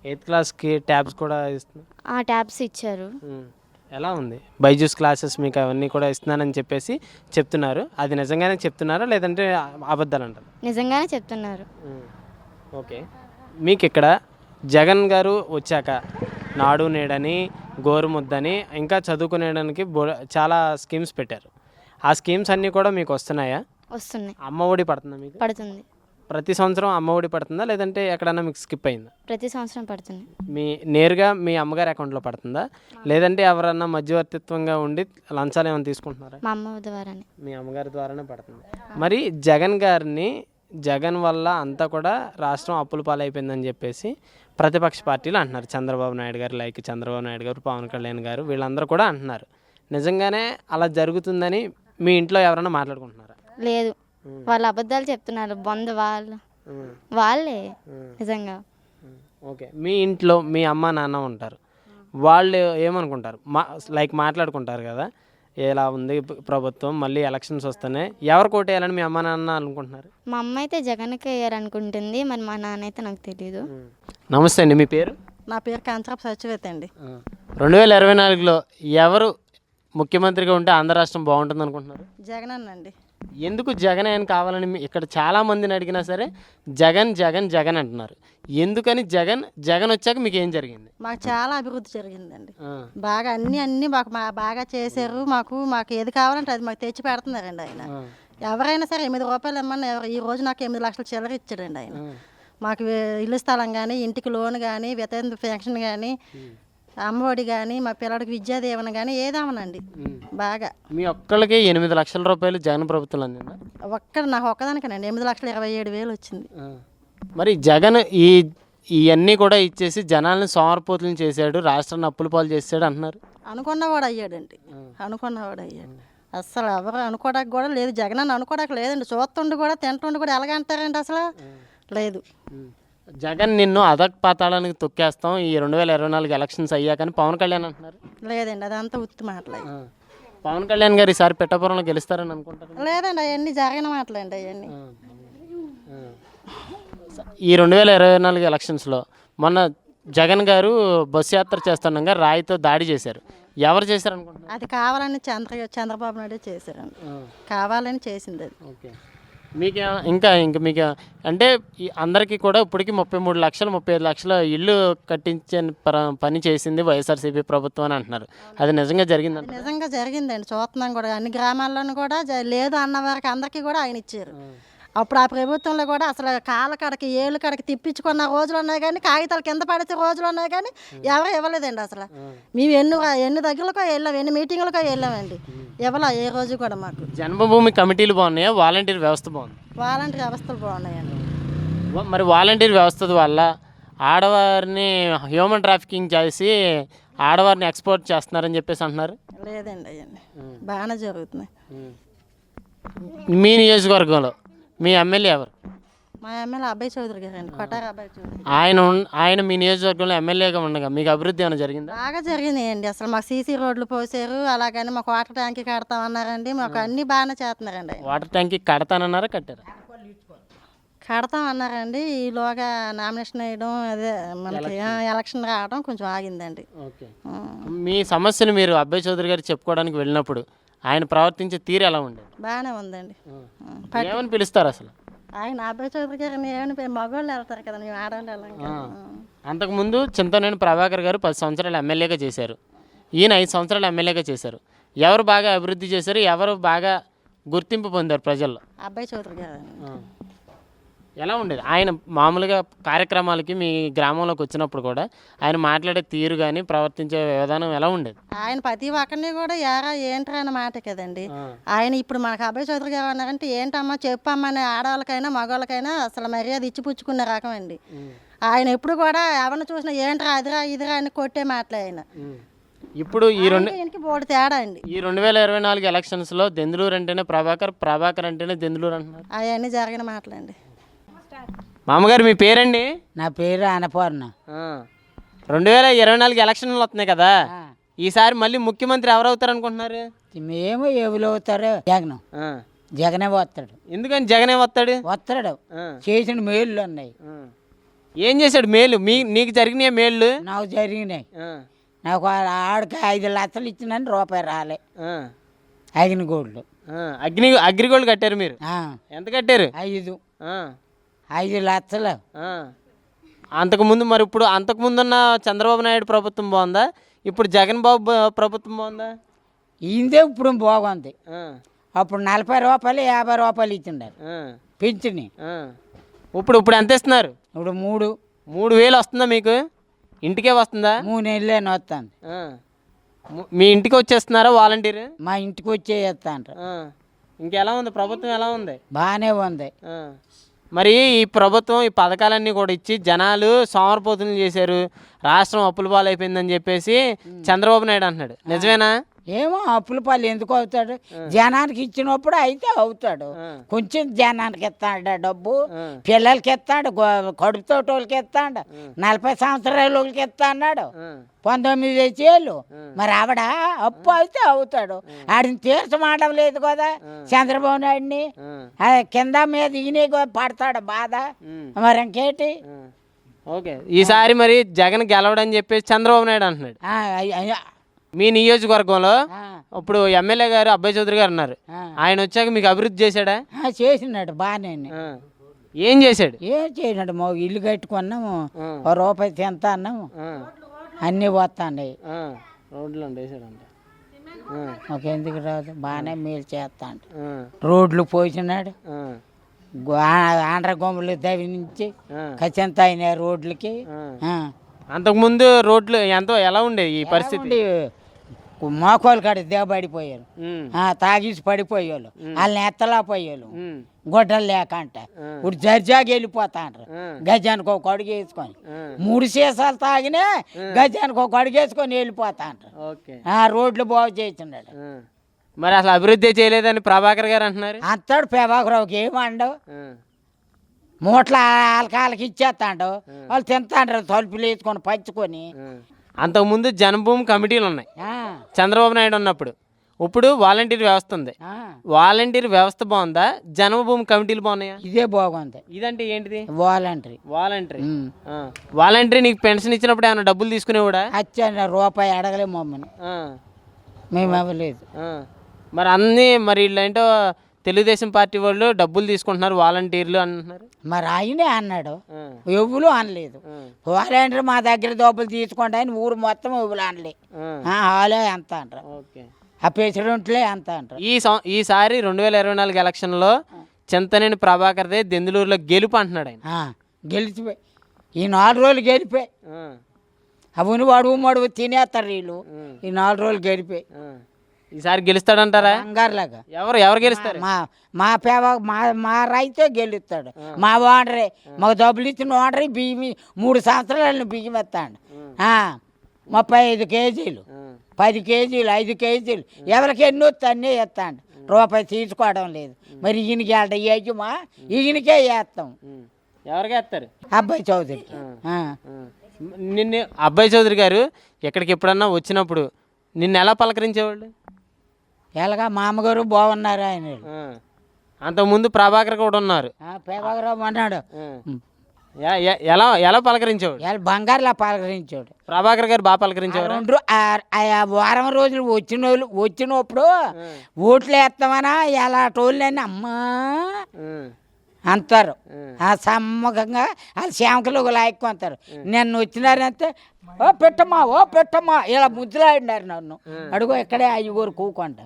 8th క్లాస్కి ట్యాబ్స్ కూడా ఇస్తున్నారు. ఆ ట్యాబ్స్ ఇచ్చారు. ఎలా ఉంది? బైజూస్ క్లాసెస్ మీకు అవన్నీ కూడా ఇస్తున్నానని చెప్పేసి చెప్తున్నారు. అది నిజంగానే చెప్తున్నారా లేదంటే అబద్ధాలు అంటారు? నిజంగానే చెప్తున్నారు. ఓకే, మీకు ఇక్కడ జగన్ గారు వచ్చాక నాడు నేడని, గోరుముద్దని, ఇంకా చదువుకునేడానికి చాలా స్కీమ్స్ పెట్టారు. ఆ స్కీమ్స్ అన్నీ కూడా మీకు వస్తున్నాయా? వస్తున్నాయి. అమ్మ ఒడి పడుతుందా మీకు? పడుతుంది. ప్రతి సంవత్సరం అమ్మ ఒడి పడుతుందా లేదంటే ఎక్కడన్నా మీకు స్కిప్ అయిందా? ప్రతి సంవత్సరం పడుతుంది. మీ నేరుగా మీ అమ్మగారి అకౌంట్లో పడుతుందా లేదంటే ఎవరన్నా మధ్యవర్తిత్వంగా ఉండి లంచాలు ఏమైనా తీసుకుంటున్నారా? మా అమ్మ ద్వారానే. మీ అమ్మగారి ద్వారానే పడుతుంది. మరి జగన్ వల్ల అంతా కూడా రాష్ట్రం అప్పుల పాలైపోయిందని చెప్పేసి ప్రతిపక్ష పార్టీలు అంటున్నారు. చంద్రబాబు నాయుడు గారు, చంద్రబాబు నాయుడు గారు, పవన్ కళ్యాణ్ గారు, వీళ్ళందరూ కూడా అంటున్నారు. నిజంగానే అలా జరుగుతుందని మీ ఇంట్లో ఎవరైనా మాట్లాడుకుంటున్నారా? లేదు, వాళ్ళు అబద్ధాలు చెప్తున్నారు. వాళ్ళే నిజంగా. ఓకే, మీ ఇంట్లో మీ అమ్మ నాన్న ఉంటారు, వాళ్ళు ఏమనుకుంటారు? మాట్లాడుకుంటారు కదా, ఎలా ఉంది ప్రభుత్వం, మళ్ళీ ఎలక్షన్స్ వస్తున్నాయి, ఎవరు కోటేయాలని మీ అమ్మ నాన్న అనుకుంటున్నారు? మా అమ్మ అయితే జగన్కి వేయాలనుకుంటుంది, మరి మా నాన్న అయితే నాకు తెలియదు. నమస్తే అండి, మీ పేరు? నా పేరు కాంచరాపు సత్యవేత అండి. 2024లో ఎవరు ముఖ్యమంత్రిగా ఉంటే ఆంధ్ర రాష్ట్రం బాగుంటుంది అనుకుంటున్నారు? జగన్ అన్నండి. ఎందుకు జగన్ ఆయన కావాలని ఇక్కడ చాలా మందిని అడిగినా సరే జగన్ జగన్ జగన్ అంటున్నారు. ఎందుకని జగన్ జగన్ వచ్చాక మీకు ఏం జరిగింది? మాకు చాలా అభివృద్ధి జరిగిందండి. బాగా అన్నీ మాకు బాగా చేశారు. మాకు ఏది కావాలంటే అది మాకు తెచ్చి పెడుతున్నారండి ఆయన. ఎవరైనా సరే 8 రూపాయలు ఇమ్మని ఈ రోజు నాకు 8 లక్షల చిల్లర ఇచ్చాడండి ఆయన. మాకు ఇల్లు స్థలం కానీ, ఇంటికి లోన్ కానీ, వితంతు పెన్షన్ కానీ, అమ్మఒడి కానీ, మా పిల్లడికి విద్యా దీవెన కానీ ఏదామనండి బాగా. మీ ఒక్కళ్ళకి 8 లక్షల రూపాయలు జగన్ ప్రభుత్వం అందిందా? నాకు ఒక్కదానికేనండి 8,27,000 వచ్చింది. మరి జగన్ ఇవన్నీ కూడా ఇచ్చేసి జనాల్ని సోమరిపోతులను చేశాడు, రాష్ట్రాన్ని అప్పుల పాలు చేశాడు అంటున్నారు. అనుకున్నవాడు అయ్యాడండి. అసలు ఎవరు అనుకోవడానికి కూడా లేదు. జగన్ అని అనుకోవడానికి లేదండి. చూస్తుండి కూడా తింటుండి కూడా ఎలాగంటారండి అసలు లేదు. జగన్ నిన్ను అధక్ పాతాళానికి తొక్కేస్తాం ఈ 2024 ఎలక్షన్స్ అయ్యాకని పవన్ కళ్యాణ్ అంటున్నారు. లేదండి, అదంతా ఉత్తి మాటలే. పవన్ కళ్యాణ్ గారు ఈసారి పిఠాపురంలో గెలుస్తారని అనుకుంటారు? లేదండి, అవన్నీ జరిగిన మాటలండి అవన్నీ. ఈ 2024 ఎలక్షన్స్లో మొన్న జగన్ గారు బస్సు యాత్ర చేస్తుండగా రాయితో దాడి చేశారు. ఎవరు చేశారు అనుకుంటున్నారు? అది కావాలని చంద్రబాబు నాయుడు చేశారండి. కావాలని చేసింది అది. ఓకే. మీకు ఇంకా మీకు అంటే అందరికీ కూడా ఇప్పటికి 33 లక్షలు 35 లక్షల ఇల్లు కట్టించే పని చేసింది వైఎస్ఆర్సీపీ ప్రభుత్వం అని అంటున్నారు. అది నిజంగా జరిగింది? నిజంగా జరిగిందండి. చూస్తున్నాం కూడా అన్ని గ్రామాల్లోనూ కూడా లేదు అన్న వారికి అందరికీ కూడా ఆయన ఇచ్చారు. అప్పుడు ఆ ప్రభుత్వంలో కూడా అసలు కాళ్ళ కాడకి ఏళ్ళు కాడకి తిప్పించుకున్న రోజులు ఉన్నాయి కానీ, కాగితాలు కింద పడితే రోజులు ఉన్నాయి కానీ ఎవరు ఇవ్వలేదండి అసలు. మేము ఎన్ని దగ్గరలకో వెళ్ళాం, ఎన్ని మీటింగులకో వెళ్ళామండి, ఇవ్వలే ఏ రోజు కూడా మాకు. జన్మభూమి కమిటీలు బాగున్నాయా? వాలంటీర్ వ్యవస్థ బాగుంది? వాలంటీర్ వ్యవస్థలు బాగున్నాయండి. మరి వాలంటీర్ వ్యవస్థ వల్ల ఆడవారిని హ్యూమన్ ట్రాఫికింగ్ చేసి ఆడవారిని ఎక్స్పోర్ట్ చేస్తున్నారని చెప్పేసి అంటున్నారు. లేదండి, అవన్నీ బాగానే జరుగుతున్నాయి. మీ నియోజకవర్గంలో మీ ఎమ్మెల్యే ఎవరు? మా ఎమ్మెల్యే అబ్బాయి చౌదరి గారండి, కొట్టార అబ్బాయి చౌదరి. ఆయన మీ నియోజకవర్గంలో ఎమ్మెల్యేగా ఉండగా మీకు అభివృద్ధి ఏమైనా జరిగిందా? బాగా జరిగినాయండి. అసలు మాకు సీసీ రోడ్లు పోసారు, అలాగని మాకు వాటర్ ట్యాంకీ కడతామన్నారండి. మాకు అన్నీ బాగానే చేస్తున్నారండి. వాటర్ ట్యాంకీ కడతానన్నారా, కట్టారా? కడతామన్నారండి. ఈలోగా నామినేషన్ వేయడం, అదే మనకి ఎలక్షన్ రావడం కొంచెం ఆగిందండి. ఓకే. మీ సమస్యను మీరు అబ్బాయి చౌదరి గారు చెప్పుకోవడానికి వెళ్ళినప్పుడు ఆయన ప్రవర్తించే తీరు ఎలా ఉండేది? బాగానే ఉందండి. ఏమని పిలుస్తారు అసలు ఆయన? అబ్బాయి చౌదరి గారిని ఏమని మగవాళ్ళు వెళ్తారు కదా, మేము ఆడవాళ్ళు వెళ్ళాం కదా. అంతకుముందు చింతనేని ప్రభాకర్ గారు 10 సంవత్సరాలు ఎమ్మెల్యేగా చేశారు. ఈయన 5 సంవత్సరాలు ఎమ్మెల్యేగా చేశారు. ఎవరు బాగా అభివృద్ధి చేశారు? ఎవరు బాగా గుర్తింపు పొందారు ప్రజల్లో? అబ్బాయి చౌదరి గారు. ఎలా ఉండేది ఆయన మామూలుగా కార్యక్రమాలకి మీ గ్రామంలోకి వచ్చినప్పుడు కూడా ఆయన మాట్లాడే తీరు కానీ ప్రవర్తించే విధానం ఎలా ఉండేది? ఆయన ప్రతి ఒక్కరిని కూడా ఏంట్రా అన్న మాట కదండి. ఆయన ఇప్పుడు మనకు అబ్బాయి చౌదరి గారు అన్నారంటే ఏంటమ్మా చెప్పమ్మా అని ఆడవాళ్ళకైనా మగవాళ్ళకైనా అసలు మర్యాద ఇచ్చిపుచ్చుకునే రకం అండి. ఆయన ఎప్పుడు కూడా ఎవరిని చూసినా ఏంట్రా అదిరా ఇదిరా అని కొట్టే మాటలే ఆయన. ఇప్పుడు బోర్డు తేడా అండి. ఈ 2024 ఎలక్షన్స్లో దెందులూరు అంటేనే ప్రభాకర్ అంటేనే దెందులూరు అంటున్నారు. అవన్నీ జరిగిన మాటలండి. మామగారు మీ పేరండి? నా పేరు అన్నపూర్ణ. 2024 ఎలక్షన్లు వస్తున్నాయి కదా, ఈసారి మళ్ళీ ముఖ్యమంత్రి ఎవరు అవుతారు అనుకుంటున్నారు? మేము ఎవరు అవుతారు? జగనే వస్తాడు. ఎందుకని జగనే వస్తాడు? చేసిన మేళ్ళు ఉన్నాయి. ఏం చేశాడు మేలు? నీకు జరిగినాయి మేళ్ళు? నాకు జరిగినాయి. నాకు ఆడికి 5 లక్షలు ఇచ్చినని రూపాయి రాలే. అగ్నిగోల్డ్ అగ్రిగోల్డ్ కట్టారు మీరు? ఎంత కట్టారు? 5 లక్షలు. అంతకుముందు మరి ఇప్పుడు అంతకుముందున్న చంద్రబాబు నాయుడు ప్రభుత్వం బాగుందా, ఇప్పుడు జగన్ బాబు ప్రభుత్వం బాగుందా? ఈందే ఇప్పుడు బాగుంది. అప్పుడు 40 రూపాయలు 50 రూపాయలు ఇచ్చిండారు పింఛని. ఇప్పుడు ఎంత ఇస్తున్నారు? ఇప్పుడు 3,000 వస్తుందా మీకు? ఇంటికే వస్తుందా? 3 నెలలు వస్తుంది. మీ ఇంటికి వచ్చేస్తున్నారా వాలంటీర్? మా ఇంటికి వచ్చేస్తా అంటారు. ఇంకెలా ఉంది ప్రభుత్వం? ఎలా ఉంది? బాగానే ఉంది. మరి ఈ ప్రభుత్వం ఈ పథకాలన్నీ కూడా ఇచ్చి జనాలు సోమరిపోతులు చేశారు, రాష్ట్రం అప్పుల పాలు అయిపోయిందని చెప్పేసి చంద్రబాబు నాయుడు అంటున్నాడు. నిజమేనా? ఏమో అప్పుల పాలు ఎందుకు అవుతాడు? జనానికి ఇచ్చినప్పుడు అయితే అవుతాడు. కొంచెం జనానికి ఇస్తాడు డబ్బు, పిల్లలకి ఇస్తాడు, కడుపుతోటోళ్ళకి ఇస్తాడు, 40 సంవత్సరాల వాళ్ళకి ఇస్తా అన్నాడు, 19 ఏళ్ళు. మరి ఆవిడ అప్పు అయితే అవుతాడు. ఆడిని తీర్చమాటం లేదు కదా చంద్రబాబు నాయుడిని. కింద మీద ఈయన పడతాడు బాధ. మరి ఇంకేంటి? ఓకే, ఈసారి మరి జగన్ గెలవడని చెప్పేసి చంద్రబాబు నాయుడు అంటున్నాడు. మీ నియోజకవర్గంలో ఇప్పుడు ఎమ్మెల్యే గారు అబ్బాయి చౌదరి గారు ఉన్నారు. ఆయన వచ్చాక మీకు అభివృద్ధి చేశాడా? చేసినాడు బాగానే. ఏం చేశాడు? ఏం చేయనాడు, మా ఇల్లు కట్టుకున్నాము, ఓ రూపాయి తింటా అన్నాము, అన్నీ పోతాండి. రోడ్లు వేసాడంట. మాకెందుకు రాదు, బాగానే మేలు చేస్తాండు. రోడ్లు పోసినాడు, ఆంధ్ర గొమ్మలు దవి నుంచి ఖచ్చితంగా అయినాయి రోడ్లకి. అంతకుముందు రోడ్లు ఎలా ఉండేది ఈ పరిస్థితి? మోకాలు కాడ దేవబడిపోయారు, తాగేసి పడిపోయేవాళ్ళు, వాళ్ళని ఎత్తలా పోయేవాళ్ళు, గొడ్డలు లేకంట. ఇప్పుడు జర్జాకి వెళ్ళిపోతాండ్రు గజానికి ఒక అడుగు వేసుకొని, 3 సీసాలు తాగినా గజానికి ఒక అడుగు వేసుకొని వెళ్ళిపోతాండ్రు. రోడ్లు బాగు చేస్తున్నాడు. మరి అసలు అభివృద్ధి చేయలేదని ప్రభాకర్ గారు అంటున్నారు. అంతాడు ప్రభాకరావుకి ఏమండవు, మూట్ల వాళ్ళకి ఇచ్చేస్తాడు, వాళ్ళు తింటాండ్రు తలుపులు వేసుకొని పంచుకొని. అంతకుముందు జన్మభూమి కమిటీలు ఉన్నాయి చంద్రబాబు నాయుడు ఉన్నప్పుడు. ఇప్పుడు వాలంటీర్ వ్యవస్థ ఉంది. వాలంటీర్ వ్యవస్థ బాగుందా, జన్మభూమి కమిటీలు బాగున్నాయా? ఇదే బాగుంది. ఇదంటే ఏంటిది? వాలంటరీ నీకు పెన్షన్ ఇచ్చినప్పుడు ఏమైనా డబ్బులు తీసుకునేవాడా? వచ్చా రూపాయి అడగలే మమ్మల్ని, మేము ఇవ్వలేదు. మరి వీళ్ళు ఏంటో తెలుగుదేశం పార్టీ వాళ్ళు డబ్బులు తీసుకుంటున్నారు వాలంటీర్లు అంటున్నారు. మరి ఆయనే అన్నాడు, ఎవరు అనలేదు. వాలంటీర్ మా దగ్గర డబ్బులు తీసుకోండి అని ఊరు మొత్తం ఎవరు అనలే. హాలే ఎంత అంటారు, ఆ ప్రెసిడెంట్లే ఎంత అంటారు. ఈసారి 2024 ఎలక్షన్లో చింతనేని ప్రభాకర్దే దెందులూరులో గెలుపు అంటున్నాడు ఆయన. గెలిచిపోయి ఈ 4 రోజులు గెలిపోయి, అవును వాడు మడువు తినేస్తారు వీళ్ళు. ఈ 4 రోజులు గెలిపోయి ఈసారి గెలుస్తాడంటారా? బంగారులాగా. ఎవరు గెలుస్తారు? మా రైతే గెలుస్తాడు. మా ఓనరే మాకు డబ్బులు ఇచ్చిన ఓనరే బియ్యం 3 సంవత్సరాలు బియ్యం ఎత్తాడు. 35 కేజీలు, 10 కేజీలు, 5 కేజీలు, ఎవరికి ఎన్ని వస్తే అన్నీ ఎత్తాడు. రూపాయి తీసుకోవడం లేదు. మరి ఈయనకి వేయమా, ఈయనకే వేస్తాం. ఎవరికి వేస్తారు? అబ్బాయి చౌదరి. నిన్ను అబ్బాయి చౌదరి గారు ఎక్కడికి ఎప్పుడన్నా వచ్చినప్పుడు నిన్ను ఎలా పలకరించేవాళ్ళు? ఎలాగా మా అమ్మగారు బాగున్నారు ఆయన. అంతకుముందు ప్రభాకర్ కూడా ఉన్నారు. ప్రభాకర్ అన్నాడు, ఎలా పలకరించేవాడు? బంగారులా పలకరించాడు. ప్రభాకర్ గారు బాగా పలకరించేవారు. వారం రోజులు వచ్చినప్పుడు ఓట్లు వేస్తామనా ఎలా టోళ్ళని అమ్మా అంటారు. సమ్మకంగా వాళ్ళు శ్యామకలు లాక్కుంటారు. నిన్న వచ్చినారంటే ఓ పెట్టమ్మా ఇలా ముద్దులాడినారు నన్ను. అడుగు ఇక్కడే 5 కూకుంటా.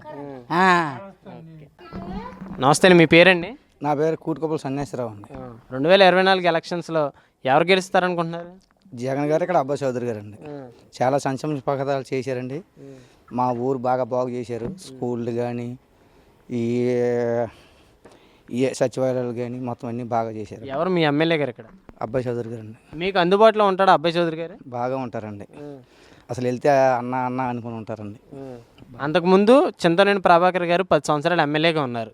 నమస్తే, మీ పేరండి? నా పేరు కూటుకొప్పల సన్యాసిరావు అండి. 2024 ఎలక్షన్స్లో ఎవరు గెలుస్తారనుకుంటున్నారు? జగన్ గారు, ఇక్కడ అబ్బాయి చౌదరి గారు అండి. చాలా సంక్షేమ పథకాలు చేశారండి. మా ఊరు బాగా బాగు చేశారు. స్కూళ్ళు కానీ ఈ సచివాలయాలు కానీ మొత్తం అన్నీ బాగా చేశారు. ఎవరు మీ ఎమ్మెల్యే గారు ఇక్కడ? అబ్బాయి చౌదరి గారు అండి. మీకు అందుబాటులో ఉంటాడు అబ్బాయి చౌదరి గారు? బాగా ఉంటారండి. అసలు వెళ్తే అన్న అనుకుని ఉంటారండి. అంతకుముందు చింతనేని ప్రభాకర్ గారు 10 సంవత్సరాలు ఎమ్మెల్యేగా ఉన్నారు.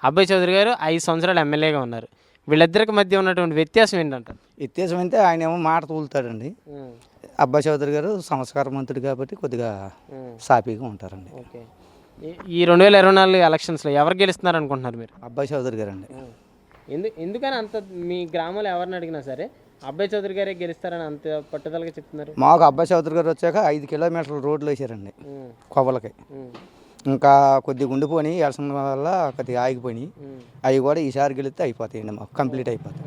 అబ్బాయి చౌదరి గారు 5 సంవత్సరాలు ఎమ్మెల్యేగా ఉన్నారు. వీళ్ళిద్దరికి మధ్య ఉన్నటువంటి వ్యత్యాసం ఏంటంటారు? వ్యత్యాసం అంటే ఆయన ఏమో మాట తూలుతాడండి. అబ్బాయి చౌదరి గారు సంస్కారవంతుడు కాబట్టి కొద్దిగా సాఫీగా ఉంటారండి. ఈ 2024 ఎలక్షన్స్లో ఎవరు గెలుస్తున్నారు అనుకుంటున్నారు మీరు? అబ్బాయి చౌదరి గారు అండి. ఎందుకని అంత మీ గ్రామంలో ఎవరిని అడిగినా సరే అబ్బాయి చౌదరి గారే గెలుస్తారని అంత పట్టుదలగా చెప్తున్నారు? మాకు అబ్బాయి చౌదరి గారు వచ్చాక 5 కిలోమీటర్ల రోడ్లు వేసారండి కొవ్వలకి. ఇంకా కొద్దిగా ఉండిపోయి ఎలసం వల్ల కొద్దిగా ఆగిపోయి అవి కూడా ఈసారి గెలిస్తే అయిపోతాయండి, మాకు కంప్లీట్ అయిపోతాయి.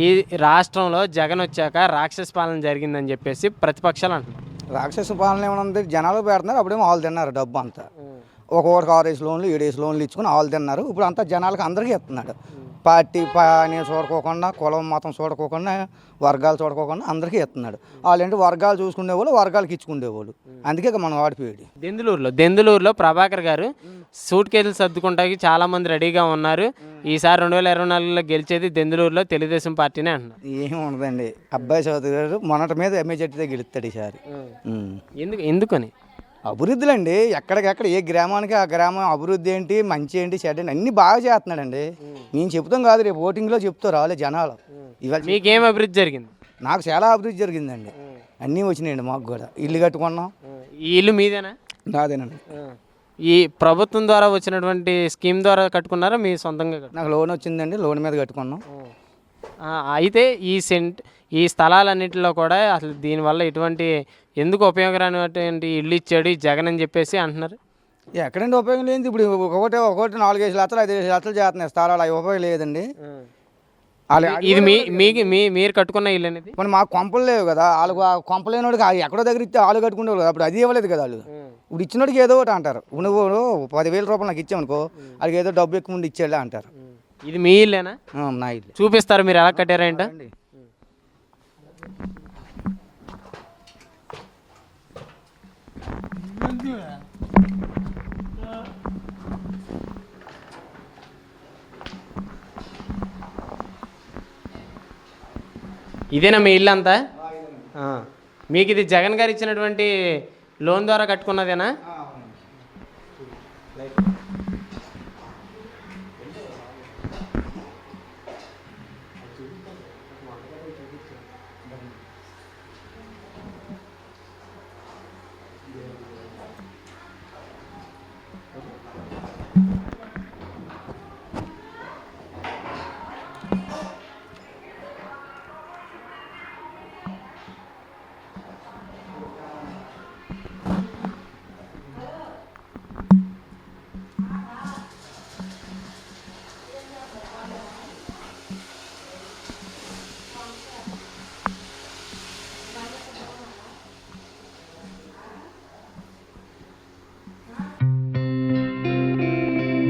ఈ రాష్ట్రంలో జగన్ వచ్చాక రాక్షస పాలన జరిగిందని చెప్పేసి ప్రతిపక్షాలు అంటున్నారు. రాక్షస పాలన ఏమన్నా జనాలు పెడుతున్నారు. అప్పుడేమో వాళ్ళు తిన్నారు డబ్బు అంతా. ఒక్కొక్కరికి 6 లోన్లు 7 లోన్లు ఇచ్చుకుని వాళ్ళు తిన్నారు. ఇప్పుడు అంతా జనాలకు అందరికీ ఇస్తున్నాడు. పార్టీ నేను చూడకోకుండా, కులం మతం చూడకోకుండా, వర్గాలు చూడకోకుండా అందరికీ ఇస్తున్నాడు. వాళ్ళంటే వర్గాలు చూసుకునేవాళ్ళు వర్గాలకు ఇచ్చుకునేవాళ్ళు. అందుకే మనం వాడిపోయాడు. దెందులూరులో ప్రభాకర్ గారు సూట్ కేసులు సర్దుకుంటాకి చాలా మంది రెడీగా ఉన్నారు. ఈసారి 2024లో గెలిచేది దెందులూరులో తెలుగుదేశం పార్టీనే అంటున్నారు. ఏమి ఉండదండి, అబ్బాయి చౌదరి గారు మొన్నటి మీద ఎమ్మెల్యేతో గెలుస్తాడు ఈసారి. ఎందుకని? అభివృద్ధులండి, ఎక్కడికెక్కడ ఏ గ్రామానికి ఆ గ్రామం అభివృద్ధి ఏంటి, మంచి ఏంటి, చెడ్డ ఏంటి అన్నీ బాగా చేస్తున్నాడండి. నేను చెప్తాం కాదు, రేపు ఓటింగ్లో చెప్తారు రాలే జనాలు. ఇవాళ మీకేం అభివృద్ధి జరిగింది? నాకు చాలా అభివృద్ధి జరిగిందండి. అన్నీ వచ్చినాయండి. మాకు కూడా ఇల్లు కట్టుకున్నాం. ఈ ఇల్లు మీదేనా? నాదేనండి. ఈ ప్రభుత్వం ద్వారా వచ్చినటువంటి స్కీమ్ ద్వారా కట్టుకున్నారా మీ సొంతంగా? నాకు లోన్ వచ్చిందండి, లోన్ మీద కట్టుకున్నాం. అయితే ఈ స్థలాలన్నింటిలో కూడా అసలు దీనివల్ల ఎటువంటి ఎందుకు ఉపయోగకరమైనటువంటి ఇల్లు ఇచ్చాడు ఈ జగన్ అని చెప్పేసి అంటున్నారు. ఎక్కడండి ఉపయోగం లేదు. ఇప్పుడు ఒకటి 4-5 లక్షలు 5 లక్షలు చేస్తున్నాయి స్థలాలు, అవి ఉపయోగం లేదండి. ఇది మీరు కట్టుకున్న ఇల్లు అనేది మరి మాకు కొంపలు లేవు కదా, వాళ్ళకు ఆ కొంపలు లేనివాడికి ఎక్కడో దగ్గర ఇస్తే వాళ్ళు కట్టుకుంటారు కదా, అప్పుడు అది ఇవ్వలేదు కదా వాళ్ళు. ఇప్పుడు ఇచ్చినోడికి ఏదో ఒకటి అంటారు. నువ్వు 10,000 రూపాయలు నాకు ఇచ్చామనుకో, వాళ్ళకి ఏదో డబ్బు ఎక్కువ ముందు ఇచ్చేళ్ళే అంటారు. ఇది మీ ఇల్లేనా? నా ఇల్లు. చూపిస్తారు మీరు ఎలా కట్టారేంట? ఇదేనా మీ ఇల్లు అంతా? మీకు ఇది జగన్ గారు ఇచ్చినటువంటి లోన్ ద్వారా కట్టుకున్నదేనా?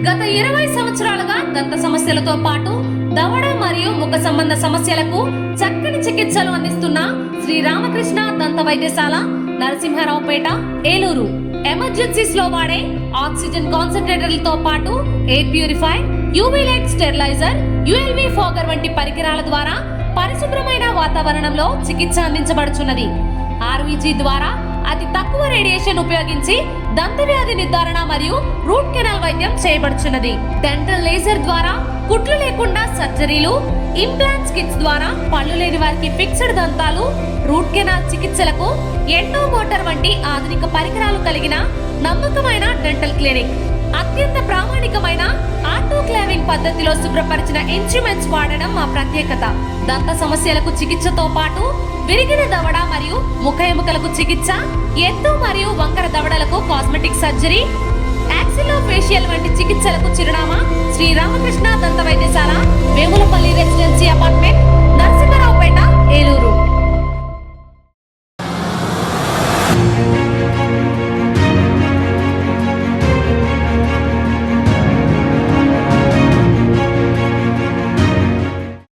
గత 20 సంవత్సరాలుగా దంత సమస్యలతో పాటు దవడ మరియు ముఖ సంబంధ సమస్యలకు చక్కని చికిత్సలు అందిస్తున్న శ్రీ రామకృష్ణ దంత వైద్యశాల, నరసింహారావుపేట, ఏలూరు. ఎమర్జెన్సీస్ లో వాడే ఆక్సిజన్ కాన్సంట్రేటర్లతో పాటు air purifier, UV light steriliser, ULV fogger వంటి పరికరాల ద్వారా పరిశుభ్రమైన వాతావరణంలో చికిత్స అందించబడుచున్నది. ఆర్వీజీ ద్వారా అతి తక్కువ రేడియేషన్ ఉపయోగించి దంత వ్యాధి నిర్ధారణ మరియు రూట్ కెనాల్ వైద్యం చేయబడుచున్నది. డెంటల్ లేజర్ ద్వారా కుట్లు లేకుండా సర్జరీలు, ఇంప్లాంట్స్ కిట్స్ ద్వారా పళ్ళు లేని వారికి ఫిక్స్డ్ దంతాలు, రూట్ కెనాల్ చికిత్సలకు ఎండో మోటార్ వంటి ఆధునిక పరికరాలు కలిగిన నమ్మకమైన డెంటల్ క్లినిక్. అత్యంత ప్రామాణికమైన ఆటోక్లావింగ్ పద్ధతిలో శుభ్రపరిచిన ఇన్స్ట్రుమెంట్స్ వాడడం మా ప్రత్యేకత. దంత సమస్యలకు చికిత్సతో పాటు విరిగిన దవడ మరియు ముఖ ఎముకలకు చికిత్స, ఎత్తు మరియు వంకర దవడలకు కాస్మెటిక్ సర్జరీ, యాక్సిలో ఫేషియల్ వంటి చికిత్సలకు చిరునామా శ్రీ రామకృష్ణ దంత వైద్యశాల, వేములపల్లి రెసిడెన్సీ.